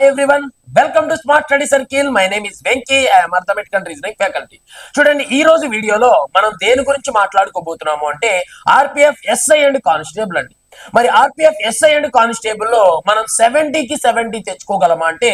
everyone, welcome to Smart Study Circle. My name is Venki. I am Arithmetic and Reasoning faculty. చూడండి ఈ రోజు వీడియోలో మనం దేని గురించి మాట్లాడుకోబోతున్నాము అంటే ఆర్పిఎఫ్ ఎస్ఐ అండ్ కానిస్టేబుల్ అండి. మరి ఆర్పిఎఫ్ ఎస్ఐ అండ్ కానిస్టేబుల్ లో మనం 70కి 70 తెచ్చుకోగలమా అంటే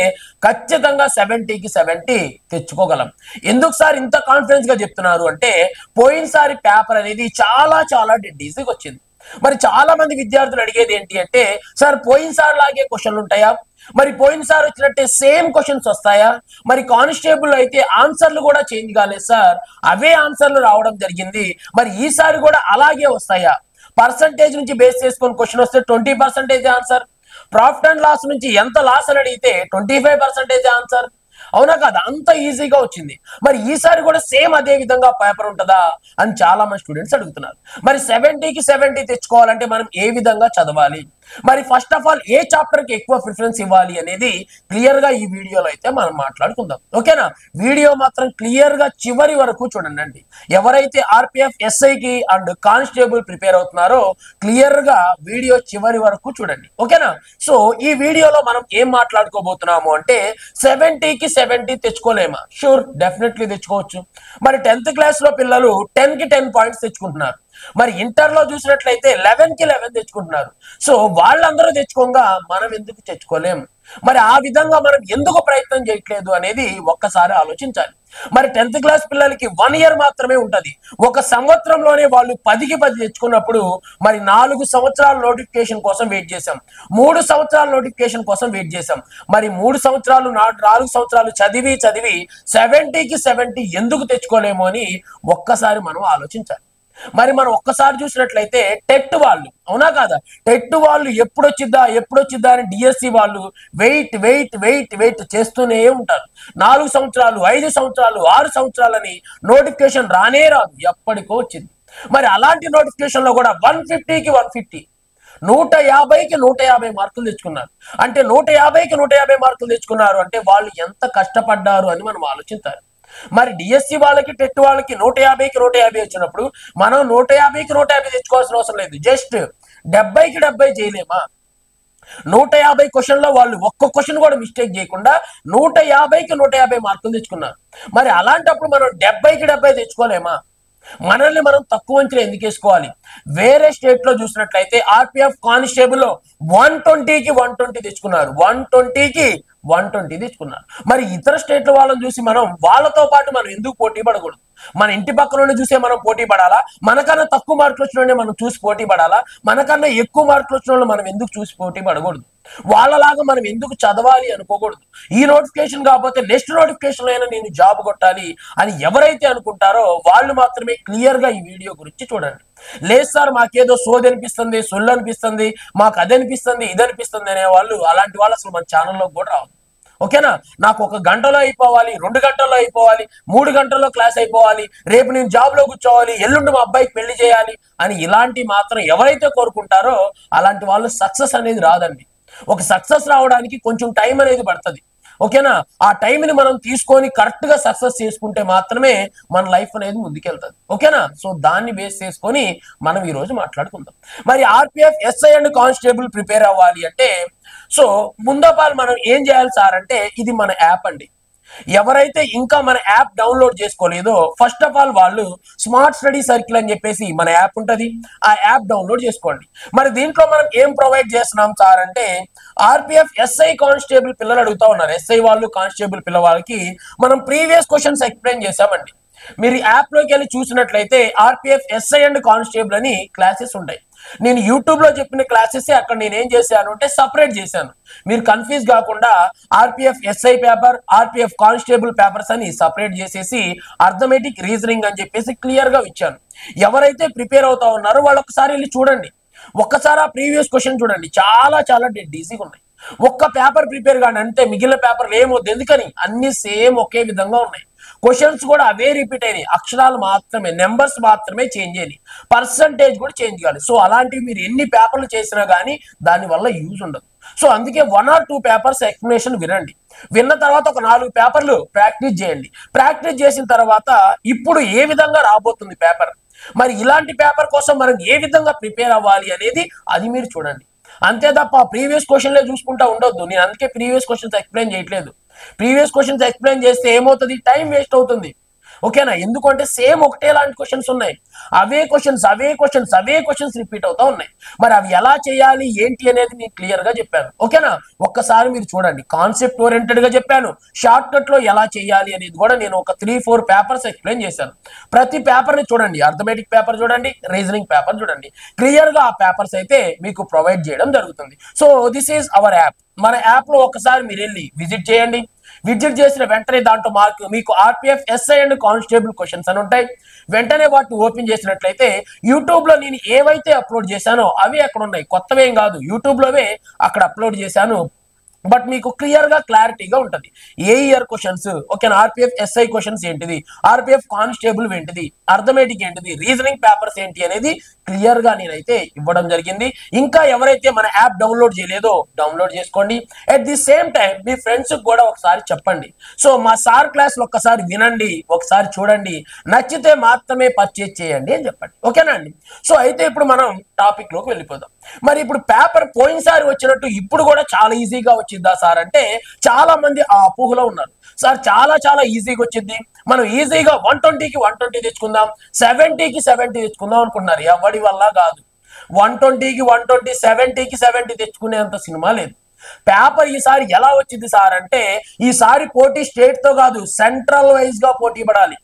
ఖచ్చితంగా 70కి 70 తెచ్చుకోగలం. ఎందుకు సార్ ఇంత కాన్ఫిడెన్స్ గా చెప్తున్నారు అంటే పోయినసారి పేపర్ అనేది చాలా డెడ్ ఈజీగా వచ్చింది. మరి చాలా మంది విద్యార్థులు అడిగేది ఏంటి అంటే సార్ పోయినసారి లాగే క్వశ్చన్లు ఉంటాయా, మరి పోయినసారి వచ్చినట్టే సేమ్ క్వశ్చన్స్ వస్తాయా, మరి కానిస్టేబుల్ అయితే ఆన్సర్లు కూడా చేంజ్ కాలేదు సార్, అవే ఆన్సర్లు రావడం జరిగింది, మరి ఈసారి కూడా అలాగే వస్తాయా, పర్సంటేజ్ నుంచి బేస్ చేసుకొని క్వశ్చన్ వస్తే 20% ఆన్సర్, ప్రాఫిట్ అండ్ లాస్ నుంచి ఎంత లాస్ అని అడిగితే 25% ఆన్సర్, అవునా కదా, అంత ఈజీగా వచ్చింది. మరి ఈసారి కూడా సేమ్ అదే విధంగా పేపర్ ఉంటుందా అని చాలా మంది స్టూడెంట్స్ అడుగుతున్నారు. మరి 70కి 70 తెచ్చుకోవాలంటే మనం ఏ విధంగా చదవాలి, మరి first of all A chapter కి ఎక్కువ ప్రిఫరెన్స్ ఇవ్వాలి అనేది క్లియర్ గా ఈ వీడియోలో అయితే మనం మాట్లాడుకుందాం. ఓకేనా, వీడియో మాత్రం క్లియర్ గా చివరి వరకు చూడండి. ఎవరైతే ఆర్పిఎఫ్ ఎస్ఐకి అండ్ కానిస్టేబుల్ ప్రిపేర్ అవుతున్నారో క్లియర్ గా వీడియో చివరి వరకు చూడండి. ఓకేనా, సో ఈ వీడియోలో మనం ఏం మాట్లాడుకోబోతున్నాము అంటే 70కి 70 తెచ్చుకోలేమా? షూర్, డెఫినెట్లీ తెచ్చుకోవచ్చు. మరి 10th క్లాస్ లో పిల్లలు 10కి 10 పాయింట్స్ తెచ్చుకుంటున్నారు. మరి ఇంటర్ లో చూసినట్లయితే 11కి 11 తెచ్చుకుంటున్నారు. సో వాళ్ళందరూ తెచ్చుకోగా మనం ఎందుకు తెచ్చుకోలేం? మరి ఆ విధంగా మనం ఎందుకు ప్రయత్నం చేయట్లేదు అనేది ఒక్కసారి ఆలోచించాలి. మరి 10th క్లాస్ పిల్లలకి 1 ఇయర్ మాత్రమే ఉంటది. ఒక సంవత్సరంలోనే వాళ్ళు 10కి 10 తెచ్చుకున్నప్పుడు మరి 4 సంవత్సరాల నోటిఫికేషన్ కోసం వెయిట్ చేశాం, 3 సంవత్సరాల నోటిఫికేషన్ కోసం వెయిట్ చేశాం. మరి 3 సంవత్సరాలు 4 సంవత్సరాలు చదివి 70కి 70 ఎందుకు తెచ్చుకోలేము అని ఒక్కసారి మనం ఆలోచించాలి. మరి మనం ఒక్కసారి చూసినట్లయితే టెట్ వాళ్ళు, అవునా కాదా, టెట్ వాళ్ళు ఎప్పుడొచ్చిద్దా అని డిఎస్సి వాళ్ళు వెయిట్ చేస్తూనే ఉంటారు. 4 సంవత్సరాలు 5 సంవత్సరాలు 6 సంవత్సరాలని నోటిఫికేషన్ రానే రాదు, ఎప్పటికో వచ్చింది. మరి అలాంటి నోటిఫికేషన్ లో కూడా 150కి 150 150కి 150 మార్కులు తెచ్చుకున్నారు. అంటే 150కి 150 మార్కులు తెచ్చుకున్నారు అంటే వాళ్ళు ఎంత కష్టపడ్డారు అని మనం ఆలోచించాలి. మరి డిఎస్సి వాళ్ళకి టెట్ వాళ్ళకి 150కి 150 వచ్చినప్పుడు మనం 150కి 150 తెచ్చుకోవాల్సిన అవసరం లేదు. జస్ట్ 70కి 70 చేయలేమా? 150 క్వశ్చన్ లో వాళ్ళు ఒక్క క్వశ్చన్ కూడా మిస్టేక్ చేయకుండా 150కి 150 మార్కులు తెచ్చుకున్నారు. మరి అలాంటప్పుడు మనం 70కి 70 తెచ్చుకోలేమా? మనల్ని మనం తక్కువ అంచనా ఎందుకు వేసుకోవాలి? వేరే స్టేట్ లో చూసినట్లయితే ఆర్పిఎఫ్ కానిస్టేబుల్ లో 120కి 120 తెచ్చుకున్నారు, 120కి 120 తెచ్చుకున్నారు. మరి ఇతర స్టేట్ల వాళ్ళని చూసి మనం వాళ్ళతో పాటు మనం ఎందుకు పోటీ పడకూడదు? మన ఇంటి పక్కన చూసే మనం పోటీ పడాలా? మనకన్నా తక్కువ మార్కులు వచ్చిన మనం చూసి పోటీ పడాలా? మనకన్నా ఎక్కువ మార్కులు వచ్చిన మనం ఎందుకు చూసి పోటీ పడకూడదు? వాళ్ళలాగా మనం ఎందుకు చదవాలి అనుకోకూడదు? ఈ నోటిఫికేషన్ కాకపోతే నెక్స్ట్ నోటిఫికేషన్ లో అయినా నేను జాబ్ కొట్టాలి అని ఎవరైతే అనుకుంటారో వాళ్ళు మాత్రమే క్లియర్ గా ఈ వీడియో గురించి చూడండి. లేదు సార్ మాకేదో సోది అనిపిస్తుంది, సొల్లు అనిపిస్తుంది, మాకు అది అనిపిస్తుంది ఇది అనిపిస్తుంది అనే వాళ్ళు, అలాంటి వాళ్ళు అసలు మన ఛానల్లో కూడా రావు. ఓకేనా, నాకు 1 గంటలో అయిపోవాలి, 2 గంటల్లో అయిపోవాలి, 3 గంటల్లో క్లాస్ అయిపోవాలి, రేపు నేను జాబ్ లో కూర్చోవాలి, ఎల్లుండి మా అబ్బాయికి పెళ్లి చేయాలి అని ఇలాంటి మాత్రం ఎవరైతే కోరుకుంటారో అలాంటి వాళ్ళు సక్సెస్ అనేది రాదండి. ఒక సక్సెస్ రావడానికి కొంచెం టైం అనేది పడుతుంది. ఓకేనా, ఆ టైంని మనం తీసుకొని కరెక్ట్ గా సక్సెస్ చేసుకుంటే మాత్రమే మన లైఫ్ అనేది ముందుకెళ్తుంది. ఓకేనా, సో దాన్ని బేస్ చేసుకొని మనం ఈ రోజు మాట్లాడుకుందాం. మరి RPF SI and constable prepare అవ్వాలి అంటే సో ముందపాలు మనం ఏం చేయాలి సార్ అంటే ఇది మన యాప్ అండి. ఎవరైతే ఇంకా మన యాప్ డౌన్లోడ్ చేసుకోలేదో ఫస్ట్ ఆఫ్ ఆల్ వాళ్ళు స్మార్ట్ స్టడీ సర్కిల్ అని చెప్పేసి మన యాప్ ఉంటది, ఆ యాప్ డౌన్లోడ్ చేసుకోండి. మరి దీంట్లో మనం ఏం ప్రొవైడ్ చేస్తున్నాం సార్ అంటే ఆర్పిఎఫ్ ఎస్ఐ కానిస్టేబుల్ పిల్లలు అడుగుతా ఉన్నారు. ఎస్ఐ వాళ్ళు కానిస్టేబుల్ పిల్లవాళ్ళకి మనం ప్రీవియస్ క్వశ్చన్స్ ఎక్స్ప్లెయిన్ చేసామండి. మీరు యాప్ లోకి వెళ్ళి చూసినట్లయితే ఆర్పిఎఫ్ ఎస్ఐ అండ్ కానిస్టేబుల్ అని క్లాసెస్ ఉంటాయి. నేను యూట్యూబ్ లో చెప్పిన క్లాసెస్ అక్కడ నేను ఏం చేశాను అంటే సపరేట్ చేశాను. మీరు కన్ఫ్యూజ్ కాకుండా RPF SI paper, RPF constable papers అని సపరేట్ చేసేసి అర్థమెటిక్ రీజనింగ్ అని చెప్పేసి క్లియర్ గా ఇచ్చాను. ఎవరైతే ప్రిపేర్ అవుతా ఉన్నారో వాళ్ళు ఒకసారి వెళ్ళి చూడండి. ఒక్కసారి ఆ ప్రీవియస్ క్వశ్చన్ చూడండి, చాలా డెడ్ ఈజీగా ఉన్నాయి. ఒక్క పేపర్ ప్రిపేర్ కానీ అంతే, మిగిలిన పేపర్లు ఏమొద్దు. ఎందుకని అన్ని సేమ్ ఒకే విధంగా ఉన్నాయి. క్వశ్చన్స్ కూడా అవే రిపీట్ అయినాయి, అక్షరాలు మాత్రమే, నెంబర్స్ మాత్రమే చేంజ్ అయినాయి, పర్సంటేజ్ కూడా చేంజ్ కావాలి. సో అలాంటివి మీరు ఎన్ని పేపర్లు చేసినా కానీ దాని వల్ల యూజ్ ఉండదు. సో అందుకే 1 or 2 పేపర్స్ ఎక్స్ప్లెనేషన్ వినండి. విన్న తర్వాత ఒక 4 పేపర్లు ప్రాక్టీస్ చేయండి. ప్రాక్టీస్ చేసిన తర్వాత ఇప్పుడు ఏ విధంగా రాబోతుంది పేపర్, మరి ఇలాంటి పేపర్ కోసం మనం ఏ విధంగా ప్రిపేర్ అవ్వాలి అనేది అది మీరు చూడండి. అంతే తప్ప ప్రీవియస్ క్వశ్చన్లే చూసుకుంటా ఉండొద్దు. నేను అందుకే ప్రీవియస్ క్వశ్చన్స్ ఎక్స్ప్లెయిన్ చేయట్లేదు. ప్రీవియస్ క్వశ్చన్స్ ఎక్స్ప్లెయిన్ చేస్తే ఏమవుతుంది, టైం వేస్ట్ అవుతుంది. ఓకేనా, ఎందుకంటే సేమ్ ఒకటే లాంటి క్వశ్చన్స్ ఉన్నాయి, అవే క్వశ్చన్స్ రిపీట్ అవుతా ఉన్నాయి. మరి అవి ఎలా చేయాలి ఏంటి అనేది నేను క్లియర్ గా చెప్పాను. ఓకేనా, ఒక్కసారి మీరు చూడండి, కాన్సెప్ట్ ఓరియంటెడ్ గా చెప్పాను. షార్ట్ కట్ లో ఎలా చేయాలి అనేది కూడా నేను ఒక 3-4 పేపర్స్ ఎక్స్ప్లెయిన్ చేశాను. ప్రతి పేపర్ ని చూడండి, అర్థమెటిక్ పేపర్ చూడండి, రీజనింగ్ పేపర్ చూడండి, క్లియర్ గా ఆ పేపర్స్ అయితే మీకు ప్రొవైడ్ చేయడం జరుగుతుంది. So this is our app. మన యాప్ లో ఒకసారి మీరు వెళ్ళి విజిట్ చేయండి. విజిట్ చేసిన వెంటనే దాంట్లో మీకు RPF SI and constable questions అని ఉంటాయి. వెంటనే వాటిని ఓపెన్ చేసినట్లయితే యూట్యూబ్ లో నేను ఏవైతే అప్లోడ్ చేశానో అవి అక్కడ ఉన్నాయి, కొత్తవేం కాదు, యూట్యూబ్ లోవే అక్కడ అప్లోడ్ చేశాను. బట్ మీకు క్లియర్ గా క్లారిటీగా ఉంటుంది ఏ ఇయర్ క్వశ్చన్స్, ఓకేనా, ఆర్పిఎఫ్ ఎస్ఐ క్వశ్చన్స్ ఏంటిది, ఆర్పిఎఫ్ కానిస్టేబుల్ ఏంటిది, అర్థమెటిక్ ఏంటిది, రీజనింగ్ పేపర్స్ ఏంటి అనేది క్లియర్ గా నేనైతే ఇవ్వడం జరిగింది. ఇంకా ఎవరైతే మన యాప్ డౌన్లోడ్ చేయలేదో డౌన్లోడ్ చేసుకోండి. At the same time me friends కూడా ఒకసారి చెప్పండి. సో మా సార్ క్లాసులు ఒక్కసారి వినండి, ఒకసారి చూడండి, నచ్చితే మాత్రమే పర్చేజ్ చేయండి అని చెప్పండి. ఓకేనా అండి. సో అయితే ఇప్పుడు మనం టాపిక్ లోకి వెళ్ళిపోదాం. మరి ఇప్పుడు పేపర్ పోయినసారి వచ్చినట్టు ఇప్పుడు కూడా చాలా ఈజీగా వచ్చిందా సార్ అంటే చాలా మంది ఆ అపోహలో ఉన్నారు. సార్ చాలా ఈజీగా వచ్చింది, మనం ఈజీగా 120కి 120 తెచ్చుకుందాం, 70కి 70 తెచ్చుకుందాం అనుకుంటున్నారు. ఎవడి వల్ల కాదు. 120కి 120, 70కి 70 తెచ్చుకునేంత సినిమా లేదు. పేపర్ ఈసారి ఎలా వచ్చింది సార్ అంటే ఈసారి పోటీ స్టేట్ తో కాదు, సెంట్రల్ వైజ్ గా పోటీ పడాలి.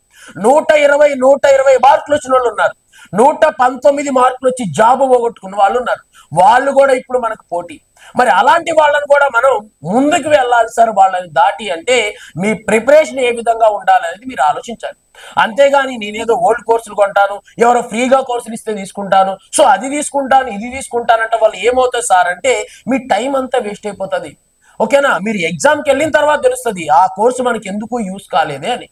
120 మార్కులు వచ్చిన వాళ్ళు ఉన్నారు, 119 మార్కులు వచ్చి జాబ్ పోగొట్టుకున్న వాళ్ళు ఉన్నారు. వాళ్ళు కూడా ఇప్పుడు మనకు పోటీ. మరి అలాంటి వాళ్ళని కూడా మనం ముందుకు వెళ్ళాలి సార్ వాళ్ళని దాటి అంటే మీ ప్రిపరేషన్ ఏ విధంగా ఉండాలనేది మీరు ఆలోచించాలి. అంతేగాని నేనేదో ఓల్డ్ కోర్సులు కొంటాను, ఎవరో ఫ్రీగా కోర్సులు ఇస్తే తీసుకుంటాను, సో అది తీసుకుంటాను ఇది తీసుకుంటానంటే వాళ్ళు ఏమవుతుంది సార్ అంటే మీ టైం అంతా వేస్ట్ అయిపోతుంది. ఓకేనా, మీరు ఎగ్జామ్కి వెళ్ళిన తర్వాత తెలుస్తుంది ఆ కోర్సు మనకి ఎందుకు యూస్ కాలేదే అని.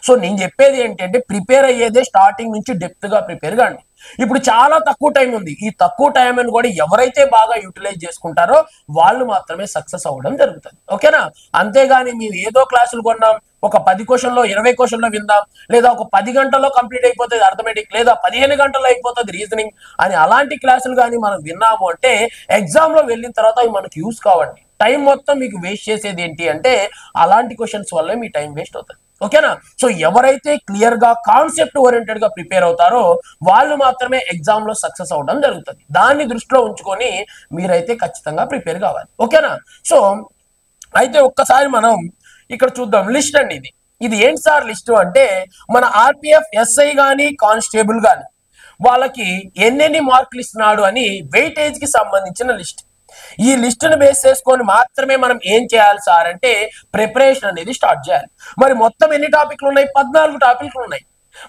సో నేను చెప్పేది ఏంటంటే ప్రిపేర్ అయ్యేదే స్టార్టింగ్ నుంచి డెప్త్ గా ప్రిపేర్ కాండి. ఇప్పుడు చాలా తక్కువ టైం ఉంది, ఈ తక్కువ టైం అని కూడా ఎవరైతే బాగా యూటిలైజ్ చేసుకుంటారో వాళ్ళు మాత్రమే సక్సెస్ అవ్వడం జరుగుతుంది. ఓకేనా, అంతేగాని మేము ఏదో క్లాసులు కొన్నాం, ఒక 10 క్వశ్చన్లో 20 క్వశ్చన్లో విందాం, లేదా ఒక 10 గంటల్లో కంప్లీట్ అయిపోతుంది అర్థమెటిక్, లేదా 15 గంటల్లో అయిపోతుంది రీజనింగ్ అని అలాంటి క్లాసులు కానీ మనం విన్నాము అంటే ఎగ్జామ్ లో వెళ్ళిన తర్వాత అవి మనకు యూస్ కావండి. టైం మొత్తం మీకు వేస్ట్ చేసేది ఏంటి అంటే అలాంటి క్వశ్చన్స్ వల్లే మీ టైం వేస్ట్ అవుతుంది. ఓకేనా, సో ఎవరైతే క్లియర్ గా కాన్సెప్ట్ ఓరియంటెడ్ గా ప్రిపేర్ అవుతారో వాళ్ళు మాత్రమే ఎగ్జామ్ లో సక్సెస్ అవడం జరుగుతుంది. దాన్ని దృష్టిలో ఉంచుకొని మీరైతే ఖచ్చితంగా ప్రిపేర్ కావాలి. ఓకేనా, సో అయితే ఒక్కసారి మనం ఇక్కడ చూద్దాం లిస్ట్ అండి. ఇది ఏంటి సార్ లిస్ట్ అంటే మన ఆర్పిఎఫ్ ఎస్ఐ గాని కానిస్టేబుల్ గాని వాళ్ళకి ఎన్నెన్ని మార్కులు ఇస్తున్నాడు అని వెయిటేజ్ కి సంబంధించిన లిస్ట్. ఈ లిస్టును బేస్ చేసుకొని మాత్రమే మనం ఏం చేయాలి సార్ అంటే ప్రిపరేషన్ అనేది స్టార్ట్ చేయాలి. మరి మొత్తం ఎన్ని టాపిక్లు ఉన్నాయి, 14 టాపిక్లు ఉన్నాయి.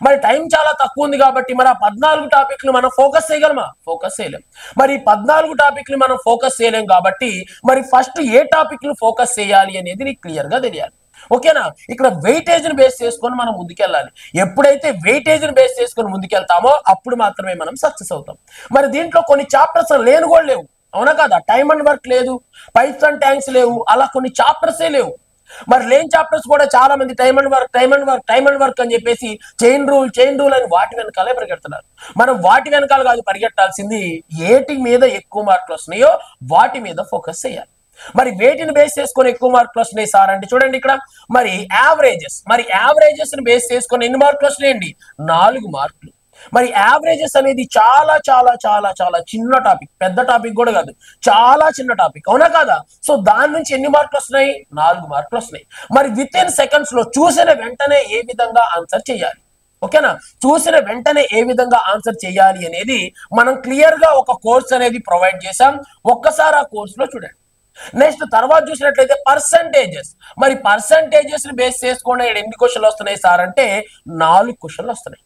మరి టైం చాలా తక్కువ ఉంది కాబట్టి మరి ఆ 14 టాపిక్లు మనం ఫోకస్ చేయగలమా, ఫోకస్ చేయలేం. మరి 14 టాపిక్లు మనం ఫోకస్ చేయలేం కాబట్టి మరి ఫస్ట్ ఏ టాపిక్లు ఫోకస్ చేయాలి అనేది నీకు క్లియర్ గా తెలియాలి. ఓకేనా, ఇక్కడ వెయిటేజ్ ని బేస్ చేసుకొని మనం ముందుకెళ్ళాలి. ఎప్పుడైతే వెయిటేజ్ ని బేస్ చేసుకొని ముందుకెళ్తామో అప్పుడు మాత్రమే మనం సక్సెస్ అవుతాం. మరి దీంట్లో కొన్ని చాప్టర్స్ లేని కూడా లేవు, అవునా కదా, టైమ్ అండ్ వర్క్ లేదు, పైప్స్ అండ్ ట్యాంక్స్ లేవు, అలా కొన్ని చాప్టర్సే లేవు. మరి లేని చాప్టర్స్ కూడా చాలా మంది టైమ్ అండ్ వర్క్ అని చెప్పేసి చైన్ రూల్ అని వాటి వెనకాలే పరిగెడుతున్నారు. మనం వాటి వెనకాల కాదు పరిగెట్టాల్సింది, ఏటి మీద ఎక్కువ మార్కులు వస్తున్నాయో వాటి మీద ఫోకస్ చేయాలి. మరి వేటిని బేస్ చేసుకొని ఎక్కువ మార్కులు వస్తున్నాయి సార్ అంటే చూడండి ఇక్కడ మరి యావరేజెస్ ని బేస్ చేసుకొని ఎన్ని మార్కులు వస్తున్నాయండి, 4 మార్కులు. మరి యావరేజెస్ అనేది చాలా చాలా చాలా చాలా చిన్న టాపిక్, పెద్ద టాపిక్ కూడా కాదు, చాలా చిన్న టాపిక్, అవునా కాదా. సో దాని నుంచి ఎన్ని మార్కులు వస్తున్నాయి, 4 మార్కులు వస్తున్నాయి. మరి విత్ ఇన్ సెకండ్స్ లో చూసిన వెంటనే ఏ విధంగా ఆన్సర్ చేయాలి, ఓకేనా, చూసిన వెంటనే ఏ విధంగా ఆన్సర్ చేయాలి అనేది మనం క్లియర్ గా ఒక కోర్స్ అనేది ప్రొవైడ్ చేసాం. ఒక్కసారి ఆ కోర్స్ లో చూడండి. నెక్స్ట్ తర్వాత చూసినట్లయితే పర్సంటేజెస్. మరి పర్సంటేజెస్ ని బేస్ చేసుకోండి ఎన్ని క్వశ్చన్లు వస్తున్నాయి సార్ అంటే 4 క్వశ్చన్లు వస్తున్నాయి.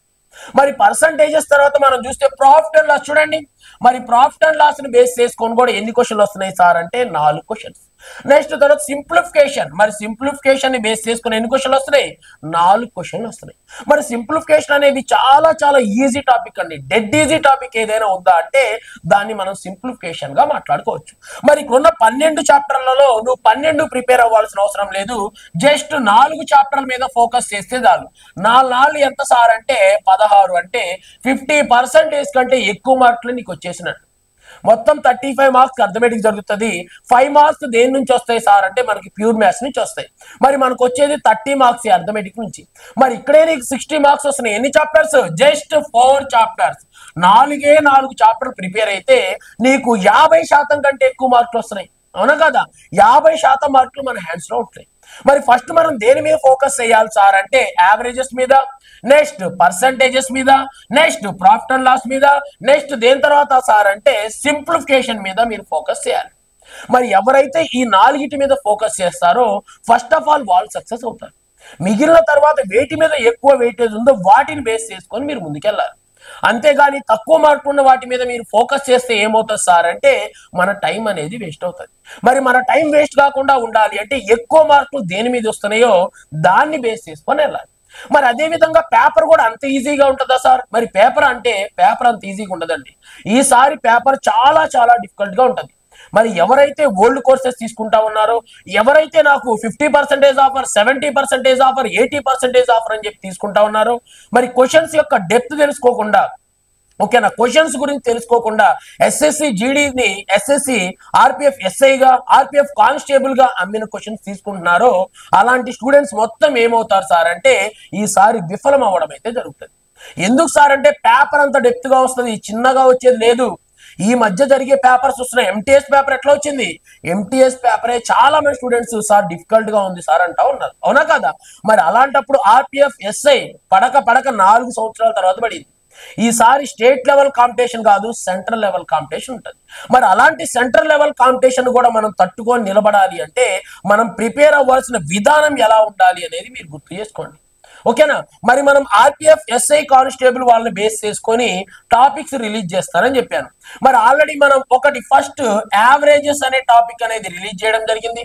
మరి పర్సంటేజెస్ తర్వాత మనం చూస్తే ప్రాఫిట్ అండ్ లాస్ చూడండి. మరి ప్రాఫిట్ అండ్ లాస్ ని బేస్ చేసుకొని కూడా ఎన్ని క్వశ్చన్లు వస్తున్నాయి సార్ అంటే 4 క్వశ్చన్స్. నెక్స్ట్ తర్వాత సింప్లిఫికేషన్. మరి సింప్లిఫికేషన్ ని బేస్ చేసుకుని ఎన్ని క్వశ్చన్లు వస్తున్నాయి, 4 క్వశ్చన్లు వస్తున్నాయి. మరి సింప్లిఫికేషన్ అనేది చాలా చాలా ఈజీ టాపిక్ అండి. డెడ్ ఈజీ టాపిక్ ఏదైనా ఉందా అంటే దాన్ని మనం సింప్లిఫికేషన్ గా మాట్లాడుకోవచ్చు. మరి ఇక్కడున్న 12 చాప్టర్లలో నువ్వు 12 ప్రిపేర్ అవ్వాల్సిన అవసరం లేదు, జస్ట్ 4 చాప్టర్ల మీద ఫోకస్ చేస్తే చాలు. 4 ఎంత సార్ అంటే 16, అంటే 50% కంటే ఎక్కువ మార్కులు నీకు వచ్చేసినట్టు. మొత్తం 35 మార్క్స్ అర్థమెటిక్ జరుగుతుంది. 5 మార్క్స్ దేని నుంచి వస్తాయి సార్ అంటే మనకి ప్యూర్ మ్యాథ్స్ నుంచి వస్తాయి. మరి మనకు వచ్చేది 30 మార్క్స్ అర్థమెటిక్ నుంచి. మరి ఇక్కడే నీకు 60 మార్క్స్ వస్తున్నాయి. ఎన్ని chapters? Just 4 chapters. 4 chapter prepare అయితే నీకు 50% కంటే ఎక్కువ మార్కులు వస్తున్నాయి. అవునా కదా? 50% మార్కులు మన హ్యాండ్స్ లో ఉంటాయి. మరి ఫస్ట్ మనం దేని మీద ఫోకస్ చేయాలి సార్ అంటే యావరేజెస్ మీద, నెక్స్ట్ పర్సంటేజెస్ మీద, నెక్స్ట్ ప్రాఫిట్ అండ్ లాస్ మీద, నెక్స్ట్ దేని తర్వాత సార్ అంటే సింప్లిఫికేషన్ మీద మీరు ఫోకస్ చేయాలి. మరి ఎవరైతే ఈ 4 మీద ఫోకస్ చేస్తారో ఫస్ట్ ఆఫ్ ఆల్ వాళ్ళు సక్సెస్ అవుతారు. మిగిలిన తర్వాత వేటి మీద ఎక్కువ వెయిటేజ్ ఉందో వాటిని బేస్ చేసుకొని మీరు ముందుకెళ్ళాలి. అంతేగాని తక్కువ మార్కులు ఉన్న వాటి మీద మీరు ఫోకస్ చేస్తే ఏమవుతుంది సార్ అంటే మన టైం అనేది వేస్ట్ అవుతుంది. మరి మన టైం వేస్ట్ కాకుండా ఉండాలి అంటే ఎక్కువ మార్కులు దేని మీద వస్తున్నాయో దాన్ని బేస్ చేసుకొని వెళ్ళాలి. మరి అదే విధంగా పేపర్ కూడా అంత ఈజీగా ఉంటుందా సార్? మరి పేపర్ అంత ఈజీగా ఉండదండి. ఈసారి పేపర్ చాలా చాలా డిఫికల్ట్ గా ఉంటుంది. మరి ఎవరైతే ఓల్డ్ కోర్సెస్ తీసుకుంటా ఉన్నారో, ఎవరైతే నాకు 50% ఆఫర్, 70% ఆఫర్, 80% ఆఫర్ అని చెప్పి తీసుకుంటా ఉన్నారో, మరి క్వశ్చన్స్ యొక్క డెప్త్ తెలుసుకోకుండా, ఓకేనా, క్వశ్చన్స్ గురించి తెలుసుకోకుండా ఎస్ఎస్సి జీడీని ఎస్ఎస్సి ఆర్పిఎఫ్ ఎస్ఐగా, ఆర్పిఎఫ్ కానిస్టేబుల్ గా అమ్మిన క్వశ్చన్స్ తీసుకుంటున్నారో అలాంటి స్టూడెంట్స్ మొత్తం ఏమవుతారు సార్ అంటే ఈసారి విఫలం అవ్వడం అయితే జరుగుతుంది. ఎందుకు సార్ అంటే పేపర్ అంత డెప్త్ గా వస్తుంది, చిన్నగా వచ్చేది లేదు. ఈ మధ్య జరిగే పేపర్స్ వస్తున్నాయి. ఎంటీఎస్ పేపర్ ఎట్లా వచ్చింది? ఎంటీఎస్ పేపరే చాలా మంది స్టూడెంట్స్ సార్ డిఫికల్ట్ గా ఉంది సార్ అంటా ఉన్నారు. అవునా కదా? మరి అలాంటప్పుడు ఆర్పిఎఫ్ ఎస్ఐ పడక 4 సంవత్సరాల తర్వాత పడింది. ఈసారి స్టేట్ లెవెల్ కాంపిటీషన్ కాదు, సెంట్రల్ లెవెల్ కాంపిటీషన్ ఉంటుంది. మరి అలాంటి సెంట్రల్ లెవెల్ కాంపిటీషన్ కూడా మనం తట్టుకొని నిలబడాలి అంటే మనం ప్రిపేర్ అవ్వాల్సిన విధానం ఎలా ఉండాలి అనేది మీరు గుర్తు చేసుకోండి. ఓకేనా? మరి మనం ఆర్పిఎఫ్ ఎస్ఐ కానిస్టేబుల్ వాళ్ళని బేస్ చేసుకొని టాపిక్స్ రిలీజ్ చేస్తారని చెప్పాను. మరి ఆల్రెడీ మనం ఒకటి ఫస్ట్ యావరేజెస్ అనే టాపిక్ అనేది రిలీజ్ చేయడం జరిగింది.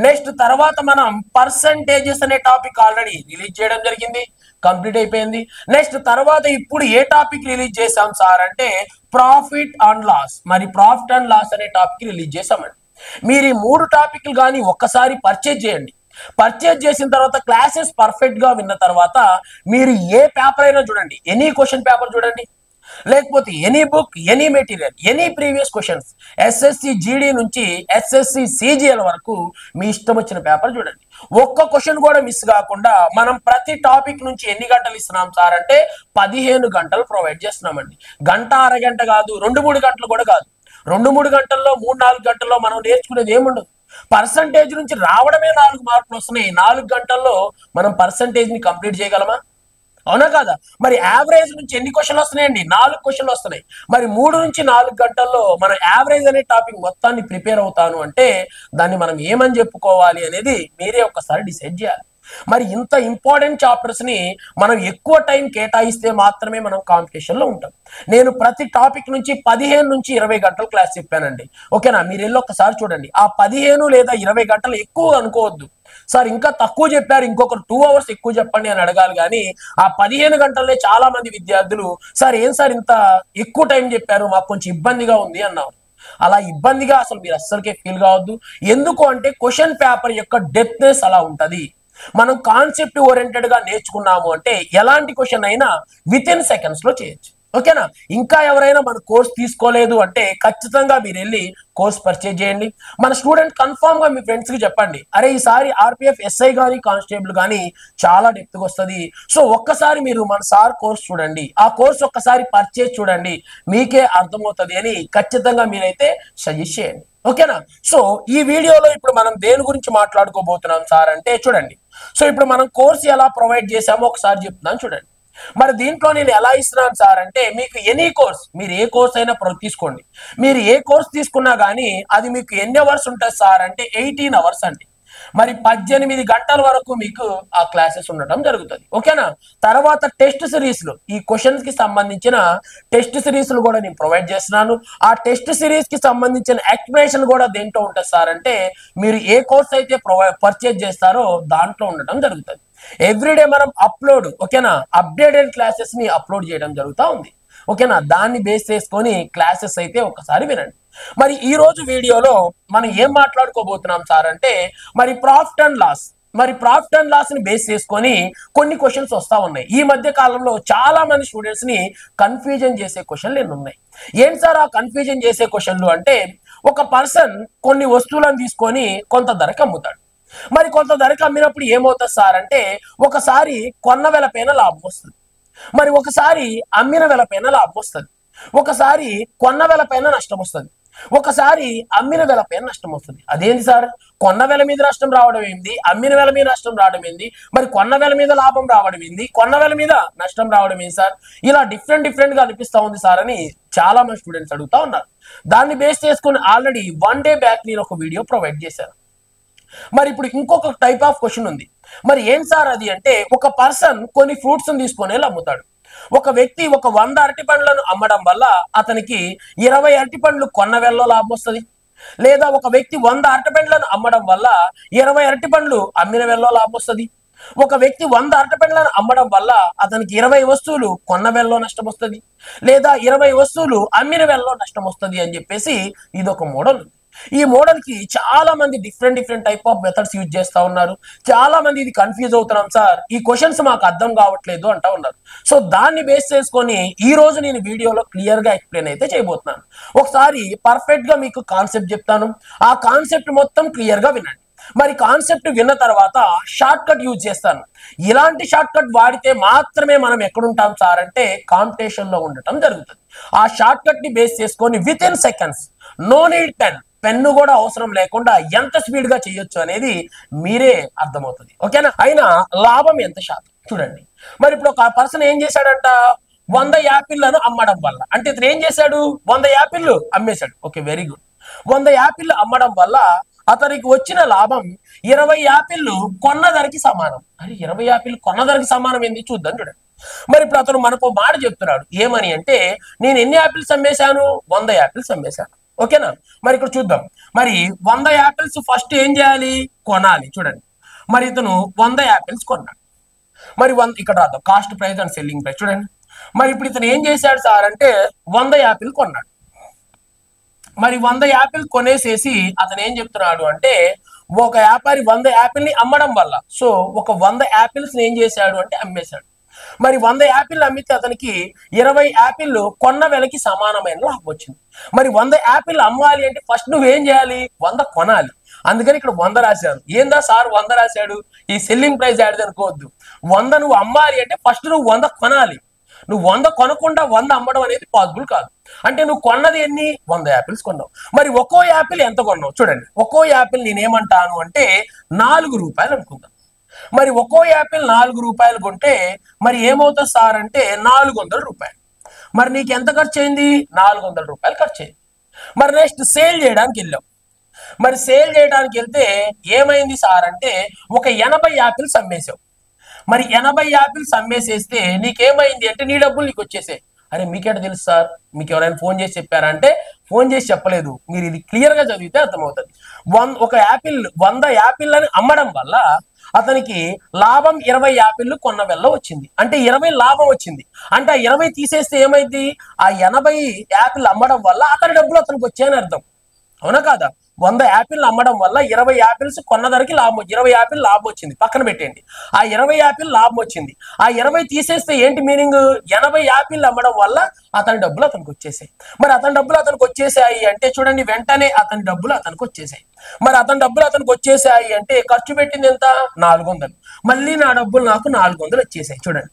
నెక్స్ట్ తర్వాత మనం పర్సంటేజెస్ అనే టాపిక్ ఆల్రెడీ రిలీజ్ చేయడం జరిగింది, కంప్లీట్ అయిపోయింది. నెక్స్ట్ తర్వాత ఇప్పుడు ఏ టాపిక్ రిలీజ్ చేసాం సార్ అంటే ప్రాఫిట్ అండ్ లాస్. మరి ప్రాఫిట్ అండ్ లాస్ అనే టాపిక్ రిలీజ్ చేసామండి. మీరు ఈ 3 టాపిక్లు కానీ ఒక్కసారి పర్చేజ్ చేయండి. పర్చేజ్ చేసిన తర్వాత క్లాసెస్ పర్ఫెక్ట్ గా విన్న తర్వాత మీరు ఏ పేపర్ అయినా చూడండి, ఎనీ క్వశ్చన్ పేపర్ చూడండి, లేకపోతే any book, any material, any previous questions, SSC GD నుంచి ఎస్ఎస్సి సిజిఎల్ వరకు మీ ఇష్టం వచ్చిన పేపర్ చూడండి. ఒక్క క్వశ్చన్ కూడా మిస్ కాకుండా మనం ప్రతి టాపిక్ నుంచి ఎన్ని గంటలు ఇస్తున్నాం సార్ అంటే 15 గంటలు ప్రొవైడ్ చేస్తున్నామండి. గంట అరగంట కాదు, 2-3 గంటలు కూడా కాదు. 2-3 గంటల్లో 3-4 గంటల్లో మనం నేర్చుకునేది ఏముండదు. పర్సంటేజ్ నుంచి రావడమే 4 మార్కులు వస్తున్నాయి. 4 గంటల్లో మనం పర్సంటేజ్ ని కంప్లీట్ చేయగలమా? అవునా కదా? మరి యావరేజ్ నుంచి ఎన్ని క్వశ్చన్లు వస్తున్నాయండి? 4 క్వశ్చన్లు వస్తున్నాయి. మరి 3 నుంచి 4 గంటల్లో మనం యావరేజ్ అనే టాపిక్ మొత్తాన్ని ప్రిపేర్ అవుతాను అంటే దాన్ని మనం ఏమని చెప్పుకోవాలి అనేది మీరే ఒక్కసారి డిసైడ్ చేయాలి. మరి ఇంత ఇంపార్టెంట్ చాప్టర్స్ ని మనం ఎక్కువ టైం కేటాయిస్తే మాత్రమే మనం కాంపిటీషన్ లో ఉంటాం. నేను ప్రతి టాపిక్ నుంచి 15 నుంచి 20 గంటలు క్లాస్ చెప్పానండి. ఓకేనా? మీరు వెళ్ళి ఒక్కసారి చూడండి. ఆ 15 లేదా 20 గంటలు ఎక్కువ అనుకోవద్దు సార్, ఇంకా తక్కువ చెప్పారు, ఇంకొకరు 2 అవర్స్ ఎక్కువ చెప్పండి అని అడగాలి. కానీ ఆ 15 గంటలనే చాలా మంది విద్యార్థులు సార్ ఏం సార్ ఇంత ఎక్కువ టైం చెప్పారు, మాకు కొంచెం ఇబ్బందిగా ఉంది అన్నారు. అలా ఇబ్బందిగా అసలు మీరు అస్సలకే ఫీల్ కావద్దు. ఎందుకు అంటే క్వశ్చన్ పేపర్ యొక్క డెప్త్నెస్ అలా ఉంటది. మనం కాన్సెప్ట్ ఓరియంటెడ్ గా నేర్చుకున్నాము అంటే ఎలాంటి క్వశ్చన్ అయినా విత్ ఇన్ సెకండ్స్ లో చేయొచ్చు. ఓకేనా? ఇంకా ఎవరైనా మన కోర్స్ తీసుకోలేదు అంటే ఖచ్చితంగా మీరు వెళ్ళి కోర్స్ పర్చేజ్ చేయండి. మన స్టూడెంట్ కన్ఫామ్ గా మీ ఫ్రెండ్స్ కి చెప్పండి, అరే ఈసారి ఆర్పిఎఫ్ ఎస్ఐ కానీ కానిస్టేబుల్ కానీ చాలా డెప్త్ గా వస్తుంది. సో ఒక్కసారి మీరు మన సార్ కోర్స్ చూడండి, ఆ కోర్స్ ఒక్కసారి పర్చేజ్ చూడండి, మీకే అర్థమవుతుంది అని ఖచ్చితంగా మీరైతే సజెస్ట్ చేయండి. ఓకేనా? సో ఈ వీడియోలో ఇప్పుడు మనం దేని గురించి మాట్లాడుకోబోతున్నాం సార్ అంటే చూడండి. సో ఇప్పుడు మనం కోర్స్ ఎలా ప్రొవైడ్ చేసామో ఒకసారి చెప్తున్నాను చూడండి. మరి దీంట్లో నేను ఎలా ఇస్తున్నాను సార్ అంటే మీకు ఎనీ కోర్స్, మీరు ఏ కోర్స్ అయినా తీసుకోండి. మీరు ఏ కోర్స్ తీసుకున్నా కానీ అది మీకు ఎన్ని అవర్స్ ఉంటుంది సార్ అంటే 18 అవర్స్ అండి. మరి 18 గంటల వరకు మీకు ఆ క్లాసెస్ ఉండటం జరుగుతుంది. ఓకేనా? తర్వాత టెస్ట్ సిరీస్లు, ఈ క్వశ్చన్స్ కి సంబంధించిన టెస్ట్ సిరీస్లు కూడా నేను ప్రొవైడ్ చేస్తున్నాను. ఆ టెస్ట్ సిరీస్ కి సంబంధించిన ఎక్స్ప్లెనేషన్ కూడా దేంట్లో ఉంటుంది సార్ అంటే మీరు ఏ కోర్స్ అయితే పర్చేజ్ చేస్తారో దాంట్లో ఉండటం జరుగుతుంది. ఎవ్రీడే మనం అప్లోడ్, ఓకేనా, అప్డేటెడ్ క్లాసెస్ ని అప్లోడ్ చేయడం జరుగుతూ ఉంది. ఓకేనా? దాన్ని బేస్ చేసుకొని క్లాసెస్ అయితే ఒకసారి వినండి. మరి ఈ రోజు వీడియోలో మనం ఏం మాట్లాడుకోబోతున్నాం సార్ అంటే మరి ప్రాఫిట్ అండ్ లాస్, మరి ప్రాఫిట్ అండ్ లాస్ ని బేస్ చేసుకొని కొన్ని క్వశ్చన్స్ వస్తా ఉన్నాయి. ఈ మధ్య కాలంలో చాలా మంది స్టూడెంట్స్ ని కన్ఫ్యూజన్ చేసే క్వశ్చన్లు ఎన్ని ఉన్నాయి. ఏంటి సార్ ఆ కన్ఫ్యూజన్ చేసే క్వశ్చన్లు అంటే, ఒక పర్సన్ కొన్ని వస్తువులను తీసుకొని కొంత ధరకు అమ్ముతాడు. మరి కొంత ధరకు అమ్మినప్పుడు ఏమవుతుంది సార్ అంటే, ఒకసారి కొన్న వెలపైన లాభం వస్తుంది, మరి ఒకసారి అమ్మిన వెలపైన లాభం వస్తుంది, ఒకసారి కొన్న వెలపైన నష్టం వస్తుంది, ఒకసారి అమ్మిన వెలపైన నష్టం వస్తుంది. అదేంటి సార్, కొన్న వెల మీద నష్టం రావడం ఏంది, అమ్మిన వెల మీద నష్టం రావడం ఏంది, మరి కొన్న వెల మీద లాభం రావడం ఏంది, కొన్న వెల మీద నష్టం రావడం ఏంది సార్, ఇలా డిఫరెంట్ గా అనిపిస్తా ఉంది సార్ అని చాలా మంది స్టూడెంట్స్ అడుగుతా ఉన్నారు. దాన్ని బేస్ చేసుకుని ఆల్రెడీ 1 day బ్యాక్ నేను ఒక వీడియో ప్రొవైడ్ చేశాను. మరి ఇప్పుడు ఇంకొక టైప్ ఆఫ్ క్వశ్చన్ ఉంది. మరి ఏం సార్ అది అంటే, ఒక పర్సన్ కొన్ని ఫ్రూట్స్ తీసుకొని అమ్ముతాడు. ఒక వ్యక్తి ఒక 100 అరటి పండ్లను అమ్మడం వల్ల అతనికి 20 అరటి పండ్లు కొన్న వెలలో లాభం వస్తుంది. లేదా ఒక వ్యక్తి 100 అరటి పండ్లను అమ్మడం వల్ల 20 అరటి పండ్లు అమ్మిన వెలలో లాభం వస్తుంది. ఒక వ్యక్తి 100 అరటి పండ్లను అమ్మడం వల్ల అతనికి 20 వస్తువులు కొన్న వెలలో నష్టం వస్తుంది, లేదా 20 వస్తువులు అమ్మిన వెలలో నష్టం వస్తుంది అని చెప్పేసి ఇది ఒక మోడల్ ఉంది. ఈ మోడల్ కి చాలా మంది different type of methods use చేస్తా ఉన్నారు. చాలా మంది ఇది కన్ఫ్యూజ్ అవుతున్నాం సార్, ఈ క్వశ్చన్స్ మాకు అర్థం కావట్లేదు అంటా ఉన్నారు. సో దాన్ని బేస్ చేసుకొని ఈ రోజు నేను వీడియోలో క్లియర్ గా ఎక్స్ప్లెయిన్ అయితే చేయబోతున్నాను. ఒకసారి పర్ఫెక్ట్ గా మీకు కాన్సెప్ట్ చెప్తాను, ఆ కాన్సెప్ట్ మొత్తం క్లియర్ గా వినండి. మరి కాన్సెప్ట్ విన్న తర్వాత షార్ట్ కట్ యూజ్ చేస్తాను. ఇలాంటి షార్ట్ కట్ వాడితే మాత్రమే మనం ఎక్కడుంటాం సార్ అంటే కాంపిటీషన్ లో ఉండటం జరుగుతుంది. ఆ షార్ట్ కట్ ని బేస్ చేసుకొని within seconds, no need pen కూడా అవసరం లేకుండా ఎంత స్పీడ్ గా చేయొచ్చు అనేది మీరే అర్థమవుతుంది. ఓకేనా? అయినా లాభం ఎంత శాతం చూడండి. మరి ఇప్పుడు ఒక పర్సన్ ఏం చేశాడంట, 100 యాపిళ్లను అమ్మడం వల్ల, అంటే ఇతను ఏం చేశాడు, 100 యాపిళ్లు అమ్మేశాడు. Okay, very good. 100 యాపిళ్లు అమ్మడం వల్ల అతనికి వచ్చిన లాభం 20 యాపిళ్లు కొన్న ధరకి సమానం. అరే 20 యాపిల్ కొన్న ధరకి సమానం ఏంది చూద్దాం చూడండి. మరి ఇప్పుడు అతను మనకు మాట చెప్తున్నాడు ఏమని అంటే, నేను ఎన్ని యాపిల్స్ అమ్మేశాను, 100 యాపిల్స్ అమ్మేశాను. ఓకేనా? మరి ఇక్కడ చూద్దాం. మరి 100 యాపిల్స్ ఫస్ట్ ఏం చేయాలి, కొనాలి. చూడండి, మరి ఇతను 100 యాపిల్స్ కొన్నాడు. మరి ఇక్కడ రాద్దాం cost price and selling price. చూడండి, మరి ఇప్పుడు ఇతను ఏం చేశాడు సార్ అంటే 100 యాపిల్ కొన్నాడు. మరి 100 యాపిల్ కొనేసేసి అతను ఏం చెప్తున్నాడు అంటే, ఒక వ్యాపారి 100 యాపిల్ ని అమ్మడం వల్ల, సో ఒక 100 యాపిల్స్ ఏం చేశాడు అంటే అమ్మేశాడు. మరి 100 యాపిల్ అమ్మితే అతనికి 20 యాపిల్ కొన్న వెలకి సమానమైన లాభం వచ్చింది. మరి 100 యాపిల్ అమ్మాలి అంటే ఫస్ట్ నువ్వేం చేయాలి, 100 కొనాలి. అందుకని ఇక్కడ 100 రాశారు. ఏందా సార్ 100 రాశాడు, ఈ సెల్లింగ్ ప్రైస్ యాడ్ అనుకోవద్దు. 100 నువ్వు అమ్మాలి అంటే ఫస్ట్ నువ్వు 100 కొనాలి. నువ్వు 100 కొనకుండా 100 అమ్మడం అనేది పాసిబుల్ కాదు. అంటే నువ్వు కొన్నది ఎన్ని, 100 యాపిల్స్ కొన్నావు. మరి ఒక్కో యాపిల్ ఎంత కొన్నావు చూడండి. ఒక్కో యాపిల్ నేనేమంటాను అంటే 4 రూపాయలు అనుకుందాం. మరి ఒక్కో యాపిల్ 4 రూపాయలు కొంటే మరి ఏమవుతుంది సార్ అంటే 400 రూపాయలు. మరి నీకు ఎంత ఖర్చు అయింది, 400 రూపాయలు ఖర్చు అయింది. మరి నెక్స్ట్ సేల్ చేయడానికి వెళ్ళాం. మరి సేల్ చేయడానికి వెళ్తే ఏమైంది సార్ అంటే ఒక 80 యాపిల్స్ అమ్మేసావు. మరి 80 యాపిల్స్ అమ్మేసేస్తే నీకేమైంది అంటే నీ డబ్బులు నీకు వచ్చేసాయి. అరే మీకేట తెలుసు సార్, మీకు ఎవరైనా ఫోన్ చేసి చెప్పారా అంటే ఫోన్ చేసి చెప్పలేదు. మీరు ఇది క్లియర్ గా చదివితే అర్థమవుతుంది. ఒక యాపిల్ 100 యాపిల్ అని అమ్మడం వల్ల అతనికి లాభం 20 యాపిల్ కొన్న వెల్ల వచ్చింది. అంటే 20 లాభం వచ్చింది. అంటే ఆ 20 తీసేస్తే ఏమైంది, ఆ 80 యాపిల్ అమ్మడం వల్ల అతని డబ్బులు అతనికి వచ్చాయని అర్థం. అవునా కాదా? 100 యాపిల్ అమ్మడం వల్ల 20 యాపిల్స్ కొన్న ధరకి లాభం, 20 యాపిల్ లాభం వచ్చింది. పక్కన పెట్టండి, ఆ 20 యాపిల్ లాభం వచ్చింది. ఆ 20 తీసేస్తే ఏంటి మీనింగ్, 80 యాపిల్ అమ్మడం వల్ల అతని డబ్బులు అతనికి వచ్చేసాయి. మరి అతని డబ్బులు అతనికి వచ్చేసాయి అంటే చూడండి, వెంటనే అతని డబ్బులు అతనికి వచ్చేసాయి. మరి అతని డబ్బులు అతనికి వచ్చేసాయి అంటే ఖర్చు పెట్టింది ఎంత, 400. మళ్ళీ నా డబ్బులు నాకు 400 వచ్చేసాయి. చూడండి,